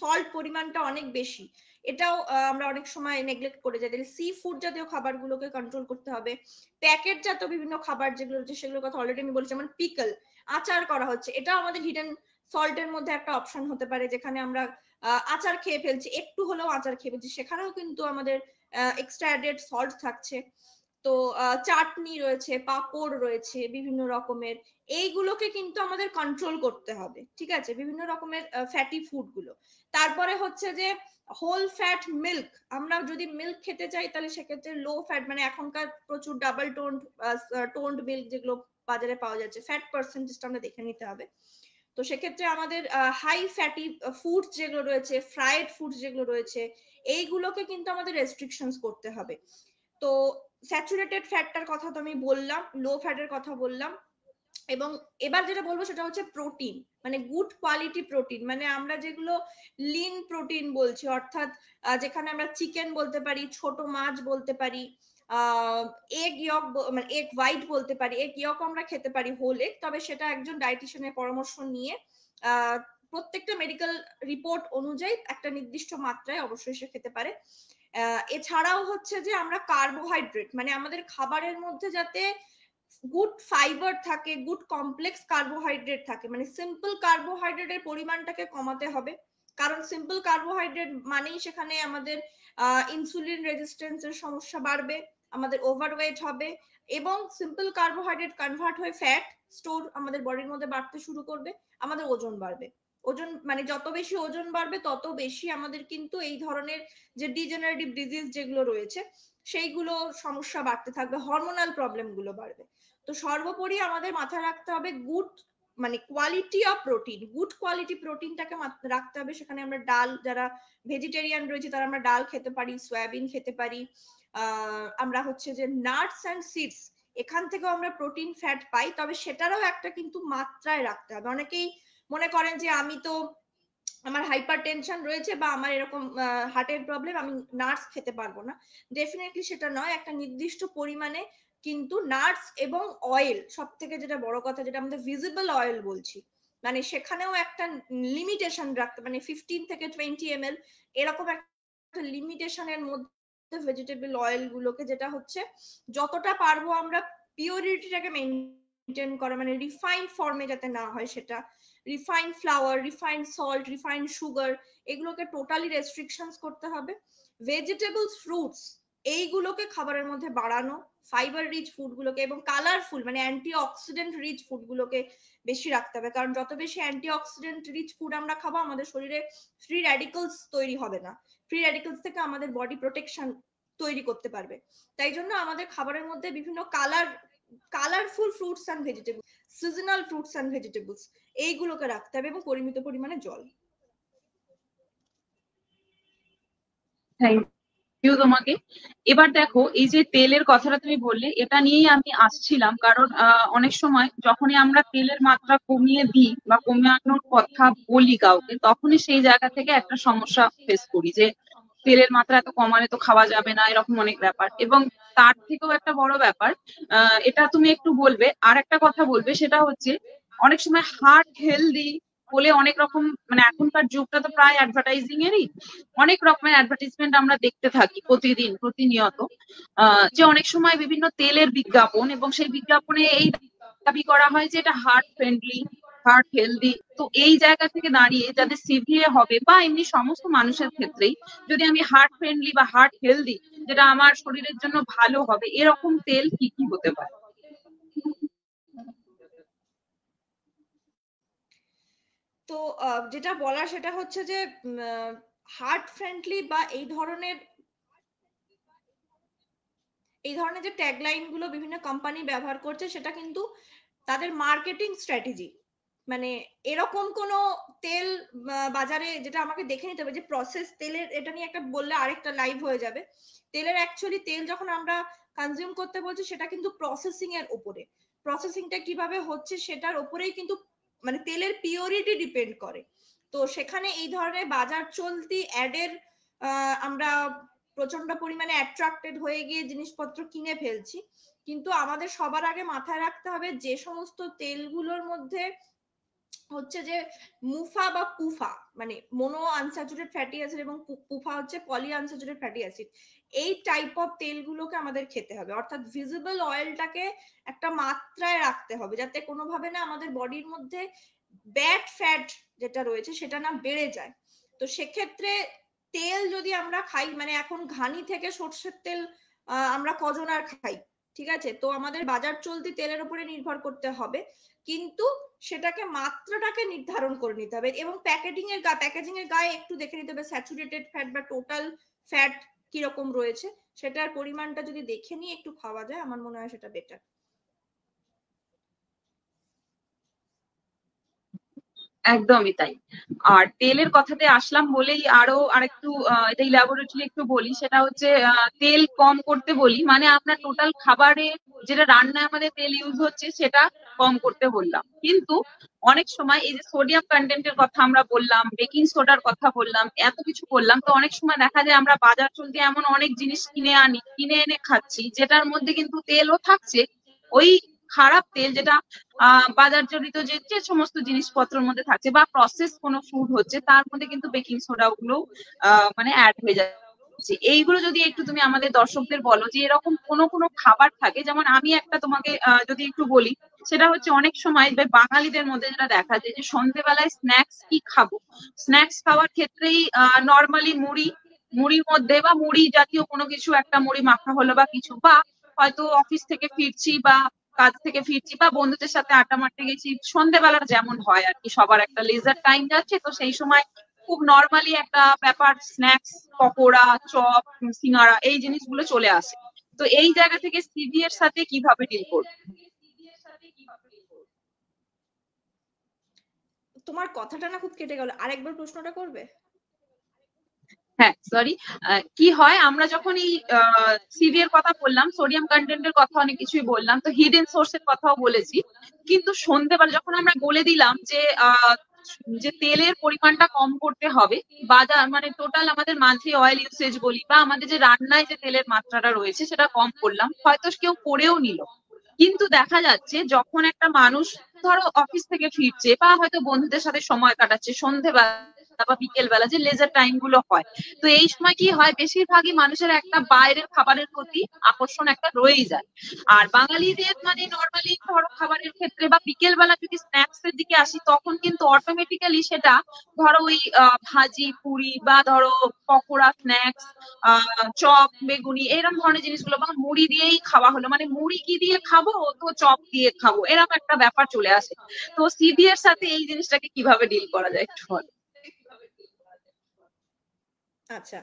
সল্ট পরিমাণটা অনেক বেশি, এটাও আমরা অনেক সময় নেগলেক্ট করে যাই। সি ফুড জাতীয় খাবারগুলোকে কন্ট্রোল করতে হবে। প্যাকেট জাতীয় বিভিন্ন খাবার যেগুলো রয়েছে, সেগুলোর কথা অলরেডি আমি বলেছি, যেমন পিকল, আচার করা হচ্ছে, এটাও আমাদের হিডেন সল্টের মধ্যে একটা অপশন হতে পারে, যেখানে আমরা আচার খেয়ে ফেলছি, একটু হলেও আচার খেয়ে ফেলছি, সেখানেও কিন্তু আমাদের এক্সট্রা অ্যাডেড সল্ট থাকছে। তো চাটনি রয়েছে, পাঁপড় রয়েছে বিভিন্ন রকমের, এইগুলোকে কিন্তু আমাদের কন্ট্রোল করতে হবে, ঠিক আছে? বিভিন্ন রকমের ফ্যাটি ফুড গুলো। তারপরে হচ্ছে যে হোল ফ্যাট মিল্ক, আমরা যদি মিল্ক খেতে চাই, তাহলে সেক্ষেত্রে লো ফ্যাট, মানে এখনকার প্রচুর ডাবল টোন্ড মিল্ক যেগুলো বাজারে পাওয়া যাচ্ছে, ফ্যাট পার্সেন্টেজটা আমরা দেখে নিতে হবে। তো সেক্ষেত্রে আমাদের হাই ফ্যাটি ফুডস যেগুলো রয়েছে, ফ্রাইড ফুডস যেগুলো রয়েছে, এইগুলোকে কিন্তু আমাদের রেস্ট্রিকশনস করতে হবে। তো স্যাচুরেটেড ফ্যাটটার কথা তো আমি বললাম, লো ফ্যাটের কথা বললাম। এবং এবার যেটা বলবো সেটা হচ্ছে প্রোটিন, মানে গুড কোয়ালিটি প্রোটিন, মানে আমরা যেগুলো লিন প্রোটিন বলছি, অর্থাৎ যেখানে আমরা চিকেন বলতে পারি, ছোট মাছ বলতে পারি, এগ ইয়ক মানে এগ হোয়াইট বলতে পারি, এগ ইয়ক আমরা খেতে পারি হোল এগ, তবে সেটা একজন ডায়েটিশিয়ানের পরামর্শ নিয়ে প্রত্যেকটা মেডিকেল রিপোর্ট অনুযায়ী একটা নির্দিষ্ট মাত্রায় অবশ্যই সে খেতে পারে। এছাড়াও হচ্ছে যে আমরা কার্বোহাইড্রেট, মানে আমাদের খাবারের মধ্যে যাতে গুড ফাইবার থাকে, গুড কমপ্লেক্স কার্বোহাইড্রেট থাকে, মানে সিম্পল কার্বোহাইড্রেটের পরিমাণটাকে কমাতে হবে, কারণ সিম্পল কার্বোহাইড্রেট মানেই সেখানে আমাদের ইনসুলিন রেজিস্ট্যান্সের সমস্যা বাড়বে, আমাদের ওভারওয়েট হবে, এবং সিম্পল কার্বোহাইড্রেট কনভার্ট হয়ে ফ্যাট স্টোর আমাদের বডির মধ্যে বাড়তে শুরু করবে, আমাদের ওজন বাড়বে। ওজন মানে যত বেশি ওজন বাড়বে তত বেশি আমাদের কিন্তু এই ধরনের যে ডিজেনারেটিভ ডিজিজ যেগুলো রয়েছে সেইগুলো সমস্যা বাড়তে থাকবে, হরমোনাল প্রবলেম গুলো বাড়বে। তো সর্বোপরি আমাদের মাথায় রাখতে হবে গুড মানে quality of protein, good quality প্রোটিনটাকে রাখতে হবে। সেখানে আমরা ডাল, যারা ভেজিটেরিয়ান রয়েছে তারা আমরা ডাল খেতে পারি, সয়াবিন খেতে পারি, আমরা হচ্ছে যে নাটস অ্যান্ড সিডস, এখান থেকেও আমরা প্রোটিন ফ্যাট পাই, তবে সেটারও একটা কিন্তু মাত্রায় রাখতে হবে। অনেকেই মনে করেন যে আমি তো আমার হাইপার টেনশন রয়েছে বা আমার এরকম হার্টের প্রবলেম, আমি নাটস খেতে পারবো না, ডেফিনেটলি সেটা নয়। একটা নির্দিষ্ট পরিমাণে কিন্তু নাটস এবং অয়েল, সব থেকে যেটা বড় কথা, যেটা আমাদের ভিজিবল অয়েল বলছি, মানে সেখানেও একটা লিমিটেশন রাখতে, মানে 15 থেকে 20 ml এরকম একটা লিমিটেশনের মধ্যে ভেজিটেবল অয়েল গুলোকে, যেটা হচ্ছে যতটা পারবো আমরা পিওরিটিটাকে মেনটেন করা, মানে রিফাইন্ড ফর্মে যাতে না হয় সেটা, refined flower, refined salt, refined sugar, এগুলোকে টোটালি রেস্ট্রিকশনস করতে হবে। ভেজিটেবলস, ফ্রুটস এইগুলোকে খাবারের মধ্যে বাড়ানো, ফাইবার রিচ ফুড গুলোকে এবং কালারফুল মানে অ্যান্টি অক্সিডেন্ট রিচ ফুড গুলোকে বেশি রাখতে হবে, কারণ যত বেশি অ্যান্টি অক্সিডেন্ট রিচ ফুড আমরা খাবো আমাদের শরীরে ফ্রি র্যাডিক্যালস তৈরি হবে না, ফ্রি র্যাডিক্যালস থেকে আমাদের বডি প্রোটেকশন তৈরি করতে পারবে। তাই জন্য আমাদের খাবারের মধ্যে বিভিন্ন colourful fruits and vegetable, seasonal fruits and vegetables এইগুলোকে রাখতে হবে, এবং পরিমিত পরিমাণে জল। থ্যাংক ইউ তোমাকে। এবার দেখো, এই যে তেলের কথাটা তুমি বললে, এটা নিয়েই আমি আসছিলাম, কারণ অনেক সময় যখনই আমরা তেলের মাত্রা কমিয়ে দিই বা কমানোর কথা বলি কাউকে, তখনই সেই জায়গা থেকে একটা সমস্যা ফেস করি যে তেলের মাত্রা এত কমালে তো খাওয়া যাবে না, এরকম অনেক ব্যাপার। এবং তার থেকেও একটা বড় ব্যাপার, এটা তুমি একটু বলবে, আর একটা কথা বলবে, সেটা হচ্ছে অনেক সময় হার্ট হেলদি বলে অনেক রকম, মানে এখনকার যুগটা তো প্রায় অ্যাডভার্টাইজিং এরই, অনেক রকমের অ্যাডভার্টাইজমেন্ট আমরা দেখতে থাকি প্রতিদিন প্রতিনিয়ত, যে অনেক সময় বিভিন্ন তেলের বিজ্ঞাপন, এবং সেই বিজ্ঞাপনে এই দাবি করা হয় যে এটা হার্ট ফ্রেন্ডলি, হার্ট হেলদি। তো এই জায়গা থেকে দাঁড়িয়ে যাদের সিভিএ হবে বা এমনি সমস্ত মানুষের ক্ষেত্রেই, যদি আমি হার্ট ফ্রেন্ডলি বা হার্ট হেলদি, যেটা আমার শরীরের জন্য ভালো হবে, এরকম তেল কি কি হতে পারে? তো যেটা বলা সেটা হচ্ছে যে হার্ট ফ্রেন্ডলি বা এই ধরনের যে ট্যাগলাইন গুলো বিভিন্ন কোম্পানি ব্যবহার করছে, সেটা কিন্তু তাদের মার্কেটিং স্ট্র্যাটেজি। মানে এরকম কোনো তেল বাজারে, যেটা আমাকে দেখে নিতে হবে যে প্রসেস তেলের, এটা নিয়ে একটা বললে আরেকটা লাইভ হয়ে যাবে। তেলের অ্যাকচুয়ালি তেল যখন আমরা কনজিউম করতে বলছি, সেটা কিন্তু প্রসেসিং এর উপরে, প্রসেসিংটা কিভাবে হচ্ছে সেটার উপরেই কিন্তু মানে তেলের পিওরিটি ডিপেন্ড করে। তো সেখানে এই ধরনের বাজার চলতি অ্যাডের আমরা প্রচন্ড পরিমাণে অ্যাট্রাক্টেড হয়ে গিয়ে জিনিসপত্র কিনে ফেলছি। কিন্তু আমাদের সবার আগে মাথায় রাখতে হবে যে সমস্ত তেলগুলোর মধ্যে হচ্ছে যে মুফা বা পুফা, মানে মোনো আনস্যাচুরেটেড ফ্যাটি অ্যাসিড এবং পুফা হচ্ছে পলি আনস্যাচুরেটেড ফ্যাটি অ্যাসিড, এই টাইপ অফ তেলগুলোকে আমাদের খেতে হবে। অর্থাৎ ভিজিবল অয়েলটাকে একটা মাত্রায় রাখতে হবে, যাতে কোনোভাবে না আমাদের বডির মধ্যে ব্যাড ফ্যাট যেটা রয়েছে সেটা না বেড়ে যায়। তো সেক্ষেত্রে তেল যদি আমরা খাই, মানে এখন ঘানি থেকে সর্ষের তেল আমরা কজন আর খাই, ঠিক আছে, তো আমাদের বাজার চলতি তেলের উপরে নির্ভর করতে হবে, কিন্তু সেটাকে মাত্রাটাকে নির্ধারণ করে নিতে হবে, এবং প্যাকেজিং এর গায়ে একটু দেখে নিতে হবে স্যাচুরেটেড ফ্যাট বা টোটাল ফ্যাট কিরকম রয়েছে, সেটার পরিমাণটা যদি দেখে নিয়ে একটু খাওয়া যায় আমার মনে হয় সেটা বেটার। একদমই তাই। আর তেলের কথাতে আসলাম বলেই আরো আরেকটু এটা ইলাবোরেটলি একটু বলি, সেটা হচ্ছে তেল কম করতে বলি, মানে আপনার টোটাল খাবারে যেটা রান্নায় আমাদের তেল ইউজ হচ্ছে সেটা কম করতে বললাম। কিন্তু অনেক সময় এই যে সোডিয়াম কন্টেন্টের কথা আমরা বললাম, বেকিং সোডার কথা বললাম, এত কিছু বললাম, তো অনেক সময় দেখা যায় আমরা বাজার চলতে এমন অনেক জিনিস কিনে এনে খাচ্ছি যেটার মধ্যে কিন্তু তেলও থাকছে, ওই খারাপ তেল যেটা বাজার জড়িত যে যে সমস্ত জিনিসপত্রের মধ্যে থাকছে বা প্রসেস কোনো ফুড হচ্ছে তার মধ্যে কিন্তু বেকিং সোডা গুলো মানে অ্যাড হয়ে যাচ্ছে। এইগুলো যদি একটু তুমি আমাদের দর্শকদের বলো যে এরকম কোনো কোনো খাবার থাকে, যেমন আমি একটা তোমাকে যদি একটু বলি, সেটা হচ্ছে অনেক সময় বাঙালিদের মধ্যে যেটা দেখা যায় যে সন্ধ্যেবেলায় স্ন্যাক্স কি খাবো, স্ন্যাক্স খাওয়ার ক্ষেত্রেই নর্মালি মুড়ির মধ্যে বা মুড়ি জাতীয় কোনো কিছু, একটা মুড়ি মাখা হলো বা কিছু, বা হয়তো অফিস থেকে ফিরছি বা কাজ থেকে ফিরছি বা বন্ধুদের সাথে আড্ডা মারতে গেছি, সন্ধ্যেবেলার যেমন হয় আর কি, সবার একটা লেজার টাইম যাচ্ছে, তো সেই সময় খুব নর্মালি একটা ব্যাপার স্ন্যাক্স, পকোড়া, চপ, সিঙ্গারা, এই জিনিসগুলো চলে আসে। তো এই জায়গা থেকে সিভি এর সাথে কিভাবে ডিল করবে? তোমার কথাটা না খুব কেটে গেল, আরেকবার প্রশ্নটা করবে? হ্যাঁ, সরি। কি হয়, আমরা যখন এই সিভি এর কথা বললাম, সোডিয়াম কন্টেন্টের কথা অনেক কিছুই বললাম, তো হিডেন সোর্সের কথাও বলেছি, কিন্তু সন্ধ্যেবেলা যখন আমরা বলে দিলাম যে যে তেলের পরিমাণটা কম করতে হবে, বাজার মানে টোটাল আমাদের মান্থলি অয়েল ইউসেজ বলি বা আমাদের যে রান্নায় যে তেলের মাত্রাটা রয়েছে সেটা কম করলাম, হয়তো কেউ করেও নিল, কিন্তু দেখা যাচ্ছে যখন একটা মানুষ ধরো অফিস থেকে ফিরছে বা হয়তো বন্ধুদের সাথে সময় কাটাচ্ছে সন্ধ্যেবেলা বা বিকেল বেলা, যে লেজার টাইম গুলো হয়, তো এই সময় কি হয়, বেশিরভাগই মানুষের একটা বাইরের খাবারের প্রতি আকর্ষণ একটা রয়েই যায়। আর বাঙালিদের মানে নর্মালি ধরো খাবারের ক্ষেত্রে বা বিকেল বেলা যদি স্ন্যাক্স এর দিকে আসি, তখন কিন্তু অটোমেটিক্যালি সেটা ধরো ওই ভাজি পুরি বা ধরো পকোড়া, স্ন্যাক্স, চপ, বেগুনি, এরকম ধরনের জিনিসগুলো, বা মুড়ি দিয়েই খাওয়া হলো, মানে মুড়ি কি দিয়ে খাবো, তো চপ দিয়ে খাবো, এরকম একটা ব্যাপার চলে আসে। তো সিভি এর সাথে এই জিনিসটাকে কিভাবে ডিল করা যায় একটু বলো। আচ্ছা,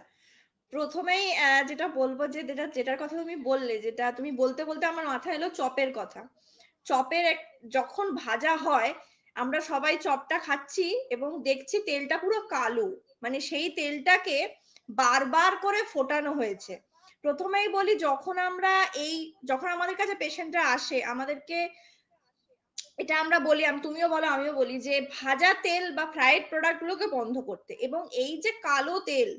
প্রথমেই যেটা বলবো, যে যেটার কথা তুমি বললে, যেটা তুমি বলতে বলতে আমার মাথায় এলো চপের কথা। চপের যখন ভাজা হয়, আমরা সবাই চপটা খাচ্ছি এবং দেখছি তেলটা পুরো কালো, মানে সেই তেলটাকে বারবার করে ফোটানো হয়েছে। প্রথমেই বলি, যখন আমাদের কাছে পেশেন্টরা আসে, আমাদেরকে এটা আমরা বলি, তুমিও বলো আমিও বলি, যে ভাজা তেল বা ফ্রাইড প্রোডাক্ট গুলোকে বন্ধ করতে, এবং এই যে কালো তেল,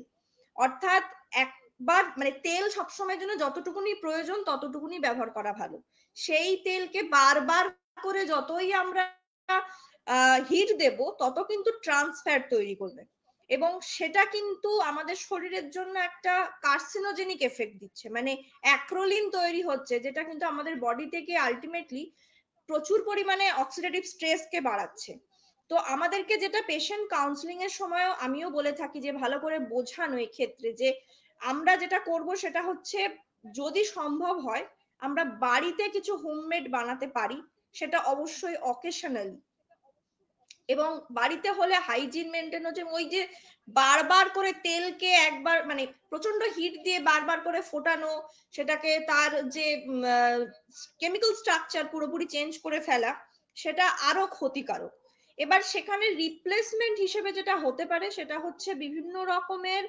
অর্থাৎ একবার মানে তেল সবসময়ের জন্য যতটুকুনি প্রয়োজন ততটুকুনি ব্যবহার করা ভালো। সেই তেলকে বারবার করে যতই আমরা হিট দেব, তত কিন্তু ট্রান্সফ্যাট তৈরি করবে, এবং সেটা কিন্তু আমাদের শরীরের জন্য একটা কার্সিনোজেনিক এফেক্ট দিচ্ছে, মানে অ্যাক্রোলিন তৈরি হচ্ছে, যেটা কিন্তু আমাদের বডি থেকে আলটিমেটলি প্রচুর পরিমাণে অক্সিডেটিভ স্ট্রেসকে বাড়াচ্ছে। তো আমাদেরকে যেটা পেশেন্ট কাউন্সিলিং এর সময় আমিও বলে থাকি, যে ভালো করে বোঝানো এই ক্ষেত্রে, যে আমরা যেটা করব সেটা হচ্ছে, যদি সম্ভব হয় আমরা বাড়িতে কিছু হোমমেড বানাতে পারি, সেটা অবশ্যই অকেশনালি, এবং বাড়িতে হলে হাইজিন মেনটেন হচ্ছে, ওই যে বারবার করে তেলকে একবার মানে প্রচন্ড হিট দিয়ে বারবার করে ফোটানো, সেটাকে তার যে কেমিক্যাল স্ট্রাকচার পুরোপুরি চেঞ্জ করে ফেলা, সেটা আরো ক্ষতিকারক। এবার সেখানে রিপ্লেসমেন্ট হিসেবে যেটা হতে পারে, সেটা হচ্ছে বিভিন্ন রকমের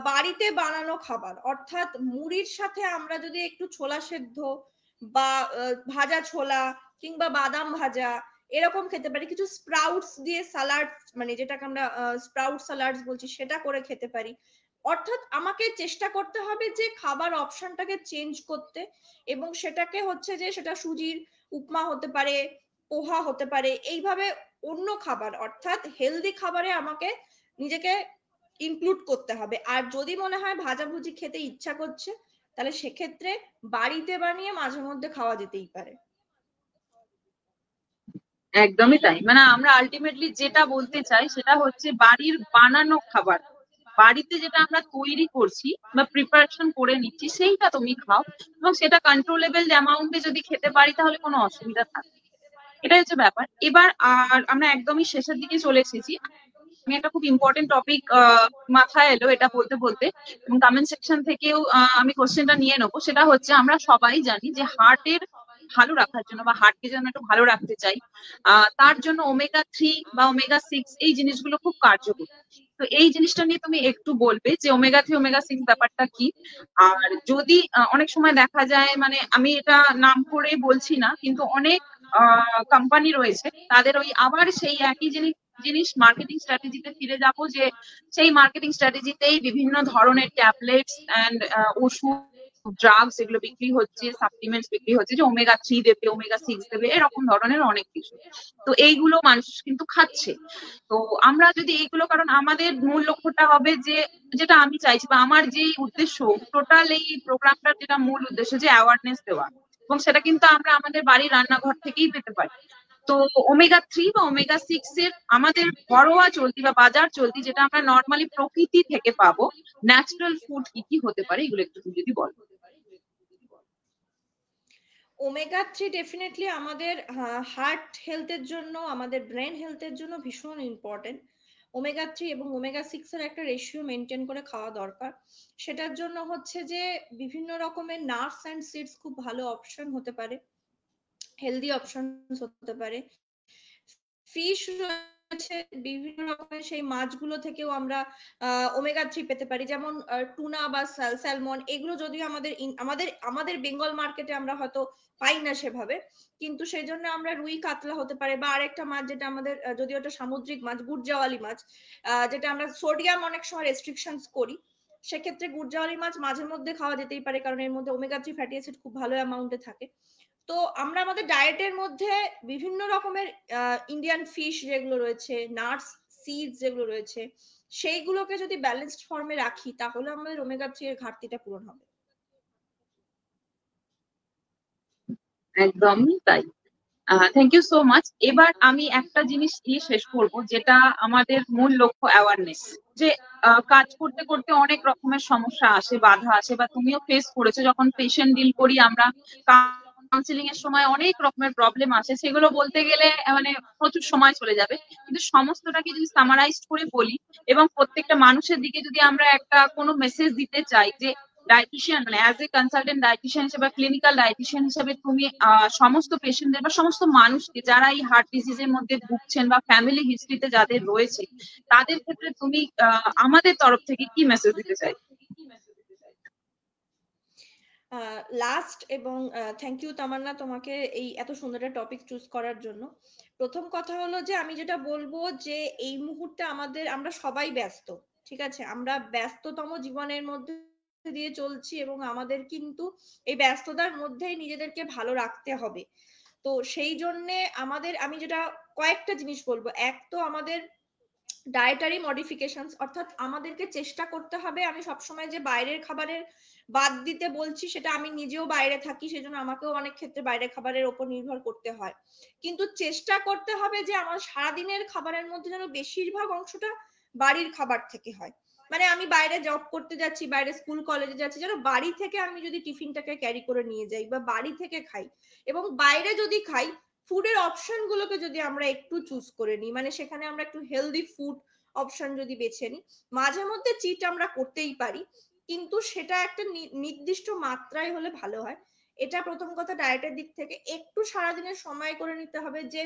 বাড়িতে বানানো খাবার, অর্থাৎ মুড়ির সাথে আমরা যদি একটু ছোলা সেদ্ধ বা ভাজা ছোলা কিংবা বাদাম ভাজা এরকম খেতে পারি, কিছু স্প্রাউটস দিয়ে সালাড, মানে যেটাকে আমরা স্প্রাউট সালাডস বলছি, সেটা করে খেতে পারি। অর্থাৎ আমাকে চেষ্টা করতে হবে যে খাবার অপশনটাকে চেঞ্জ করতে, এবং সেটাকে হচ্ছে যে সেটা সুজির উপমা হতে পারে, পোহা হতে পারে, এইভাবে অন্য খাবার, অর্থাৎ হেলদি খাবারে আমাকে নিজেকে ইনক্লুড করতে হবে। আর যদি মনে হয় ভাজাভুজি খেতে ইচ্ছা করছে, তাহলে সেক্ষেত্রে বাড়িতে বানিয়ে মাঝে মধ্যে খাওয়া যেতেই পারে। একদমই তাই, মানে আমরা আলটিমেটলি যেটা বলতে চাই সেটা হচ্ছে বাড়ির বানানো খাবার, বাড়িতে যেটা আমরা তৈরি করছি বা প্রিপারেশন করে নিচ্ছি সেইটা তুমি খাও, এবং সেটা কন্ট্রোলেবল অ্যামাউন্টে যদি খেতে পারি তাহলে কোনো অসুবিধা থাকে না। এটাই হচ্ছে ব্যাপার। এবার আর আমরা একদমই শেষের দিকে চলে এসেছি। আমি একটা খুব ইম্পর্টেন্ট টপিক মাথায় এলো এটা বলতে বলতে, এবং কমেন্ট সেকশন থেকেও আমি কোশ্চেনটা নিয়ে নেবো, সেটা হচ্ছে আমরা সবাই জানি যে ভালো রাখার জন্য বা হার্টকে যেন একটু ভালো রাখতে চাই, তার জন্য ওমেগা-3 বা ওমেগা-6 এই জিনিসগুলো খুব কার্যকর। তো এই জিনিসটা নিয়ে তুমি একটু বলবে যে ওমেগা-3 ওমেগা-6 ব্যাপারটা কি? আর যদি অনেক সময় দেখা যায়, মানে আমি এটা নাম করে বলছি না, কিন্তু অনেক কোম্পানি রয়েছে, তাদের ওই আবার সেই একই জিনিস মার্কেটিং স্ট্র্যাটেজিতে ফিরে যাব, যে সেই মার্কেটিং স্ট্র্যাটেজিতেই বিভিন্ন ধরনের ট্যাবলেটস অ্যান্ড ওষুধ, ড্রাগস এগুলো বিক্রি হচ্ছে, সাপ্লিমেন্টস বিক্রি হচ্ছে, যে ওমেগা-3 দেবে, ওমেগা-6 দেবে, এরকম ধরনের অনেক কিছু। তো এইগুলো মানুষ কিন্তু খাচ্ছে। তো আমরা যদি এইগুলো, কারণ আমাদের মূল লক্ষ্যটা হবে যে, যেটা আমি চাইছি বা আমার যে উদ্দেশ্য, টোটাল এই প্রোগ্রামটার যেটা মূল উদ্দেশ্য, যে অ্যাওয়ারনেস দেওয়া, এবং সেটা কিন্তু আমরা আমাদের বাড়ির রান্নাঘর থেকেই পেতে পারি। তো ওমেগা-3 বা ওমেগা-6 এর আমাদের ঘরোয়া চলতি বা বাজার চলতি, যেটা আমরা নর্মালি প্রকৃতি থেকে পাবো, ন্যাচারাল ফুড কি কি হতে পারে, এগুলো একটু তুমি যদি বলো। ওমেগা-3 ডেফিনেটলি আমাদের হার্ট হেলথের জন্য, আমাদের ব্রেন হেলথের জন্য ভীষণ ইম্পর্টেন্ট। ওমেগা-3 এবং ওমেগা-6 এর একটা রেশিও মেনটেন করে খাওয়া দরকার। সেটার জন্য হচ্ছে যে বিভিন্ন রকমের নাটস অ্যান্ড সিডস খুব ভালো অপশন হতে পারে, হেলদি অপশন হতে পারে। ফিশ রয়েছে, বিভিন্ন রকমের সেই মাছগুলো থেকেও আমরা ওমেগা-3 পেতে পারি, যেমন টুনা বা স্যালমন। এগুলো যদিও আমাদের আমাদের আমাদের বেঙ্গল মার্কেটে আমরা হয়তো পাই না সেভাবে, কিন্তু সেই জন্য আমরা রুই কাতলা হতে পারে, বা আরেকটা মাছ যেটা আমাদের যদিও এটা সামুদ্রিক মাছ, গুড়জাওয়ালি মাছ, যেটা আমরা সোডিয়াম অনেক সময় রেস্ট্রিকশনস করি, সেক্ষেত্রে গুড়জাওয়ালি মাছ মাঝে মধ্যে খাওয়া যেতেই পারে, কারণ এর মধ্যে ওমেগা-3 ফ্যাটি অ্যাসিড খুব ভালো অ্যামাউন্টে থাকে। তো আমরা আমাদের ডায়েটের মধ্যে বিভিন্ন রকমের ইন্ডিয়ান ফিশ যেগুলো রয়েছে, নাটস সিডস যেগুলো রয়েছে, সেইগুলোকে যদি ব্যালেন্সড ফর্মে রাখি, তাহলে আমাদের ওমেগা-3 এর ঘাটতিটা পূরণ হবে। একদমই তাই। Thank you so much. এবার আমি একটা জিনিস দিয়ে শেষ করব, যেটা আমাদের মূল লক্ষ্য, অ্যাওয়ারনেস। যে কাজ করতে করতে অনেক রকমের সমস্যা আসে, বাধা আসে, বা তুমিও ফেস করেছো যখন পেশেন্ট ডিল করি আমরা, কাউন্সিলিং এর সময় অনেক রকমের প্রবলেম আসে, সেগুলো বলতে গেলে মানে প্রচুর সময় চলে যাবে। কিন্তু সমস্তটাকে যদি সামারাইজ করে বলি, এবং প্রত্যেকটা মানুষের দিকে যদি আমরা একটা কোনো মেসেজ দিতে চাই, যে ডায়েটিশিয়ান, মানে অ্যাজ এ কনসালটেন্ট ডায়েটিশিয়ান হিসেবে, ক্লিনিক্যাল ডায়েটিশিয়ান হিসেবে তুমি সমস্ত পেশেন্টদের বা সমস্ত মানুষকে যারা এই হার্ট ডিজিজের মধ্যে ভুগছেন বা ফ্যামিলি হিস্ট্রিতে যাদের রয়েছে, তাদের ক্ষেত্রে তুমি আমাদের তরফ থেকে কি মেসেজ দিতে চাই? লাস্ট, এবং থ্যাংক ইউ তামান্না তোমাকে এই এত সুন্দর একটা টপিক চুজ করার জন্য। প্রথম কথা হলো যে আমি যেটা বলবো, যে এই মুহূর্তে আমরা সবাই ব্যস্ত, ঠিক আছে, আমরা ব্যস্ততম জীবনের মধ্যে দিয়ে চলছি, এবং আমাদের কিন্তু এই ব্যস্ততার মধ্যেই নিজেদেরকে ভালো রাখতে হবে। তো সেই জন্যে আমি যেটা কয়েকটা জিনিস বলবো, এক তো আমাদের ডায়েটারি মডিফিকেশনস, অর্থাৎ আমাদেরকে চেষ্টা করতে হবে। আমি সবসময় যে বাইরের খাবারের বাদ দিতে বলছি, সেটা আমি নিজেও বাইরে থাকি, সেজন্য আমাকেও অনেক ক্ষেত্রে বাইরের খাবারের উপর নির্ভর করতে হয়, কিন্তু চেষ্টা করতে হবে যে আমার সারাদিনের খাবারের মধ্যে যেন বেশিরভাগ অংশটা বাড়ির খাবার থেকে হয়। মানে আমি বাইরে জব করতে যাচ্ছি, বাইরে স্কুল কলেজে যাচ্ছি, যেন বাড়ি থেকে আমি যদি টিফিনটাকে ক্যারি করে নিয়ে যাই বা বাড়ি থেকে খাই, এবং বাইরে যদি খাই, ফুডের অপশন গুলোকে যদি আমরা একটু চুজ করে নিই, মানে সেখানে আমরা একটু হেলদি ফুড অপশন যদি বেছে নিই, মাঝে মধ্যে চিট আমরা করতেই পারি, কিন্তু সেটা একটা নির্দিষ্ট মাত্রায় হলে ভালো হয়। এটা প্রথম কথা। ডায়েটের দিক থেকে একটু সারাদিনের সময় করে নিতে হবে, যে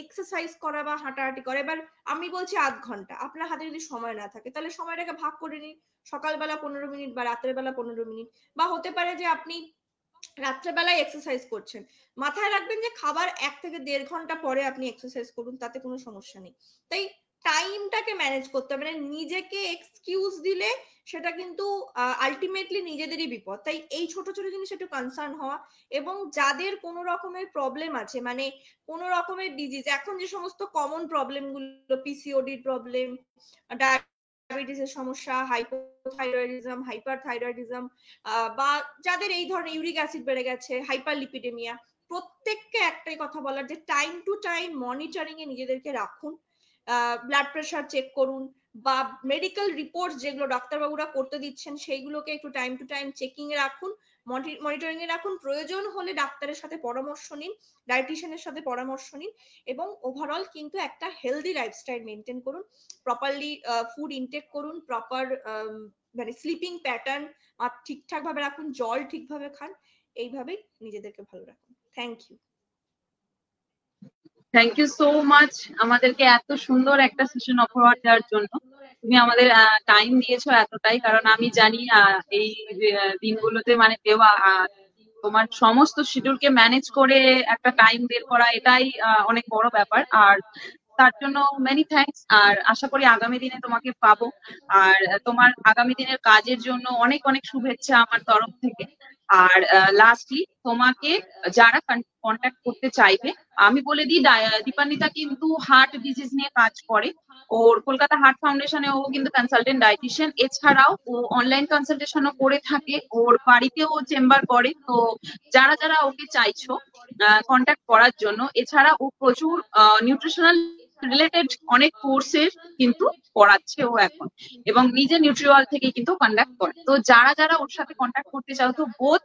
এক্সারসাইজ করা বা হাঁটাহাঁটি করা। এবার আমি বলছি আধ ঘন্টা, আপনার হাতে যদি সময় না থাকে, তাহলে সময়টাকে ভাগ করে নিন, সকালবেলা 15 মিনিট বা রাতের বেলা 15 মিনিট, বা হতে পারে যে আপনি রাত্রেবেলায় এক্সারসাইজ করছেন, মাথায় রাখবেন যে খাবার 1 থেকে 1.5 ঘন্টা পরে আপনি এক্সারসাইজ করুন, তাতে কোনো সমস্যা নেই। তাই টাইমটাকে ম্যানেজ করতে হবে, মানে নিজেকে এক্সকিউজ দিলে সেটা কিন্তু আলটিমেটলি নিজেদেরই বিপদ। তাই এই ছোট ছোট জিনিস একটু কনসার্ন হওয়া, এবং যাদের কোনো রকমের প্রবলেম আছে, মানে কোনো রকমের ডিজিজ, এখন যে সমস্ত কমন প্রবলেম গুলো, পিসিওডির প্রবলেম, ডায়াবেটিসের সমস্যা, হাইপোথাইরয়েডিজম, হাইপারথাইরয়েডিজম, বা যাদের এই ধরনের ইউরিক অ্যাসিড বেড়ে গেছে, হাইপারলিপিডেমিয়া, প্রত্যেককে একটাই কথা বলার, যে টাইম টু টাইম মনিটরিং এ নিজেদেরকে রাখুন। ব্লাড প্রেশার চেক করুন, বা মেডিকেল রিপোর্ট যেগুলো ডাক্তারবাবুরা করতে দিচ্ছেন, সেইগুলোকে একটু টাইম টু টাইম চেকিং এ রাখুন, মনিটরিং এ রাখুন। প্রয়োজন হলে ডাক্তারের সাথে পরামর্শ নিন, ডায়েটিশিয়ানের সাথে পরামর্শ নিন, এবং ওভারঅল কিন্তু একটা হেলদি লাইফস্টাইল মেনটেন করুন। প্রপারলি ফুড ইনটেক করুন, প্রপার মানে স্লিপিং প্যাটার্ন ঠিকঠাক ভাবে রাখুন, জল ঠিকভাবে খান, এইভাবেই নিজেদেরকে ভালো রাখুন। Thank you. Thank you so much আমাদেরকে এত সুন্দর একটা সেশন অফার দেওয়ার জন্য। তুমি আমাদের টাইম দিয়েছো এতটাই, কারণ আমি জানি এই দিনগুলোতে মানে দেওয়া তোমার সমস্ত শিডিউলকে ম্যানেজ করে একটা টাইম বের করা এটাই অনেক বড় ব্যাপার। আর তার জন্য মেনি থ্যাঙ্কস। আর আশা করি আগামী দিনে তোমাকে পাবো। আর তোমার আগামী দিনের কাজের জন্য অনেক অনেক শুভেচ্ছা আমার তরফ থেকে। আর লাস্টলি তোমাকে যারা কন্ট্যাক্ট করতে চাইবে, আমি বলে দিই দীপান্বিতা কিন্তু হার্ট ডিজিজ নিয়ে কাজ করে। ওর কলকাতা হার্ট ফাউন্ডেশনে ও কিন্তু কনসালটেন্ট ডায়েটিশিয়ান, এছাড়াও ও অনলাইন কনসালটেশনও করে থাকে, ওর বাড়িতেও চেম্বার করে। তো যারা যারা ওকে চাইছো কন্ট্যাক্ট করার জন্য, এছাড়া ও প্রচুর নিউট্রিশনাল রিলেটেড অনেক কোর্সের কিন্তু পড়াচ্ছে ও এখন, এবং নিজে নিউট্রিওয়াল থেকে কিন্তু কন্ডাক্ট করে। তো যারা যারা ওর সাথে কন্ট্যাক্ট করতে চাও, তো বোথ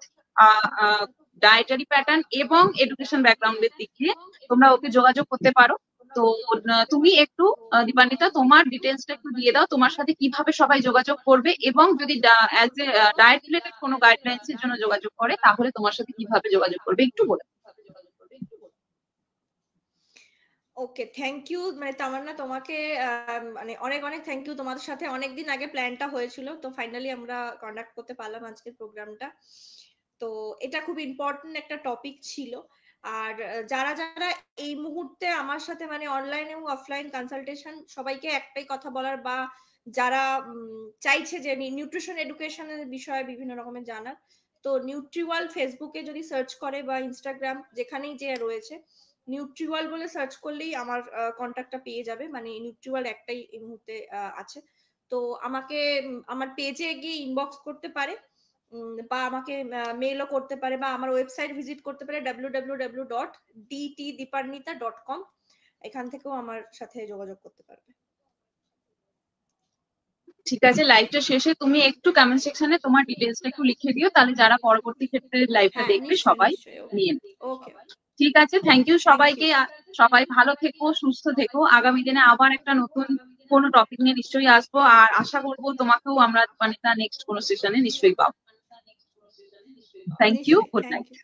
ডায়েটারি প্যাটার্ন এবং এডুকেশন ব্যাকগ্রাউন্ডের দিক দিয়ে তোমরা ওকে যোগাযোগ করতে পারো। তো তুমি একটু দীপান্বিতা তোমার ডিটেলসটা একটু দিয়ে দাও, তোমার সাথে কিভাবে সবাই যোগাযোগ করবে, এবং যদি অ্যাজ এ ডায়েট রিলেটেড কোনো গাইডলাইন্স এর জন্য যোগাযোগ করে তাহলে তোমার সাথে কিভাবে যোগাযোগ করবে একটু বলে। ওকে, থ্যাংক ইউ। মানে তামান্না, তোমাকে মানে অনেক অনেক থ্যাংক ইউ। তোমাদের সাথে অনেকদিন আগে প্ল্যানটা হয়েছিল, তো ফাইনালি আমরা কন্ডাক্ট করতে পারলাম আজকের প্রোগ্রামটা। তো এটা খুব ইম্পর্টেন্ট একটা টপিক ছিল। আর যারা যারা এই মুহূর্তে আমার সাথে মানে অনলাইন এবং অফলাইন কনসালটেশন, সবাইকে একটাই কথা বলার, বা যারা চাইছে যে নিউট্রিশন এডুকেশনের বিষয়ে বিভিন্ন রকমের জানার, তো নিউট্রিওয়াল ফেসবুকে যদি সার্চ করে বা ইনস্টাগ্রাম যেখানেই যে রয়েছে, নিউট্রিওয়াল বলে সার্চ করলেই আমার কন্ট্যাক্টটা পেয়ে যাবে। মানে নিউট্রিওয়াল একটাই এই মুহূর্তে আছে। তো আমাকে আমার পেজে গিয়ে ইনবক্স করতে পারে, বা আমাকে মেইলও করতে পারে, বা আমার ওয়েবসাইট ভিজিট করতে পারে www.dtdiparnita.com। এখান থেকেও আমার সাথে যোগাযোগ করতে পারবে। ঠিক আছে, লাইভটা শেষে তুমি একটু কমেন্ট সেকশনে তোমার ডিটেলসটা একটু লিখে দিও, তাহলে যারা পরবর্তী ক্ষেত্রে লাইভটা হ্যাঁ, দেখবে নিশ্চয়ই সবাই নিশ্চয়ই। নিয়ে নেবে। ওকে, ঠিক আছে, থ্যাংক ইউ সবাইকে। সবাই ভালো থেকো, সুস্থ থেকো। আগামী দিনে আবার একটা নতুন কোনো টপিক নিয়ে নিশ্চয়ই আসবো, আর আশা করবো তোমাকেও আমরা মানে নেক্সট কোনো সেশনে নিশ্চয়ই পাবো। থ্যাংক ইউ, নিশ্চয়ই। Good thank night. ইউ।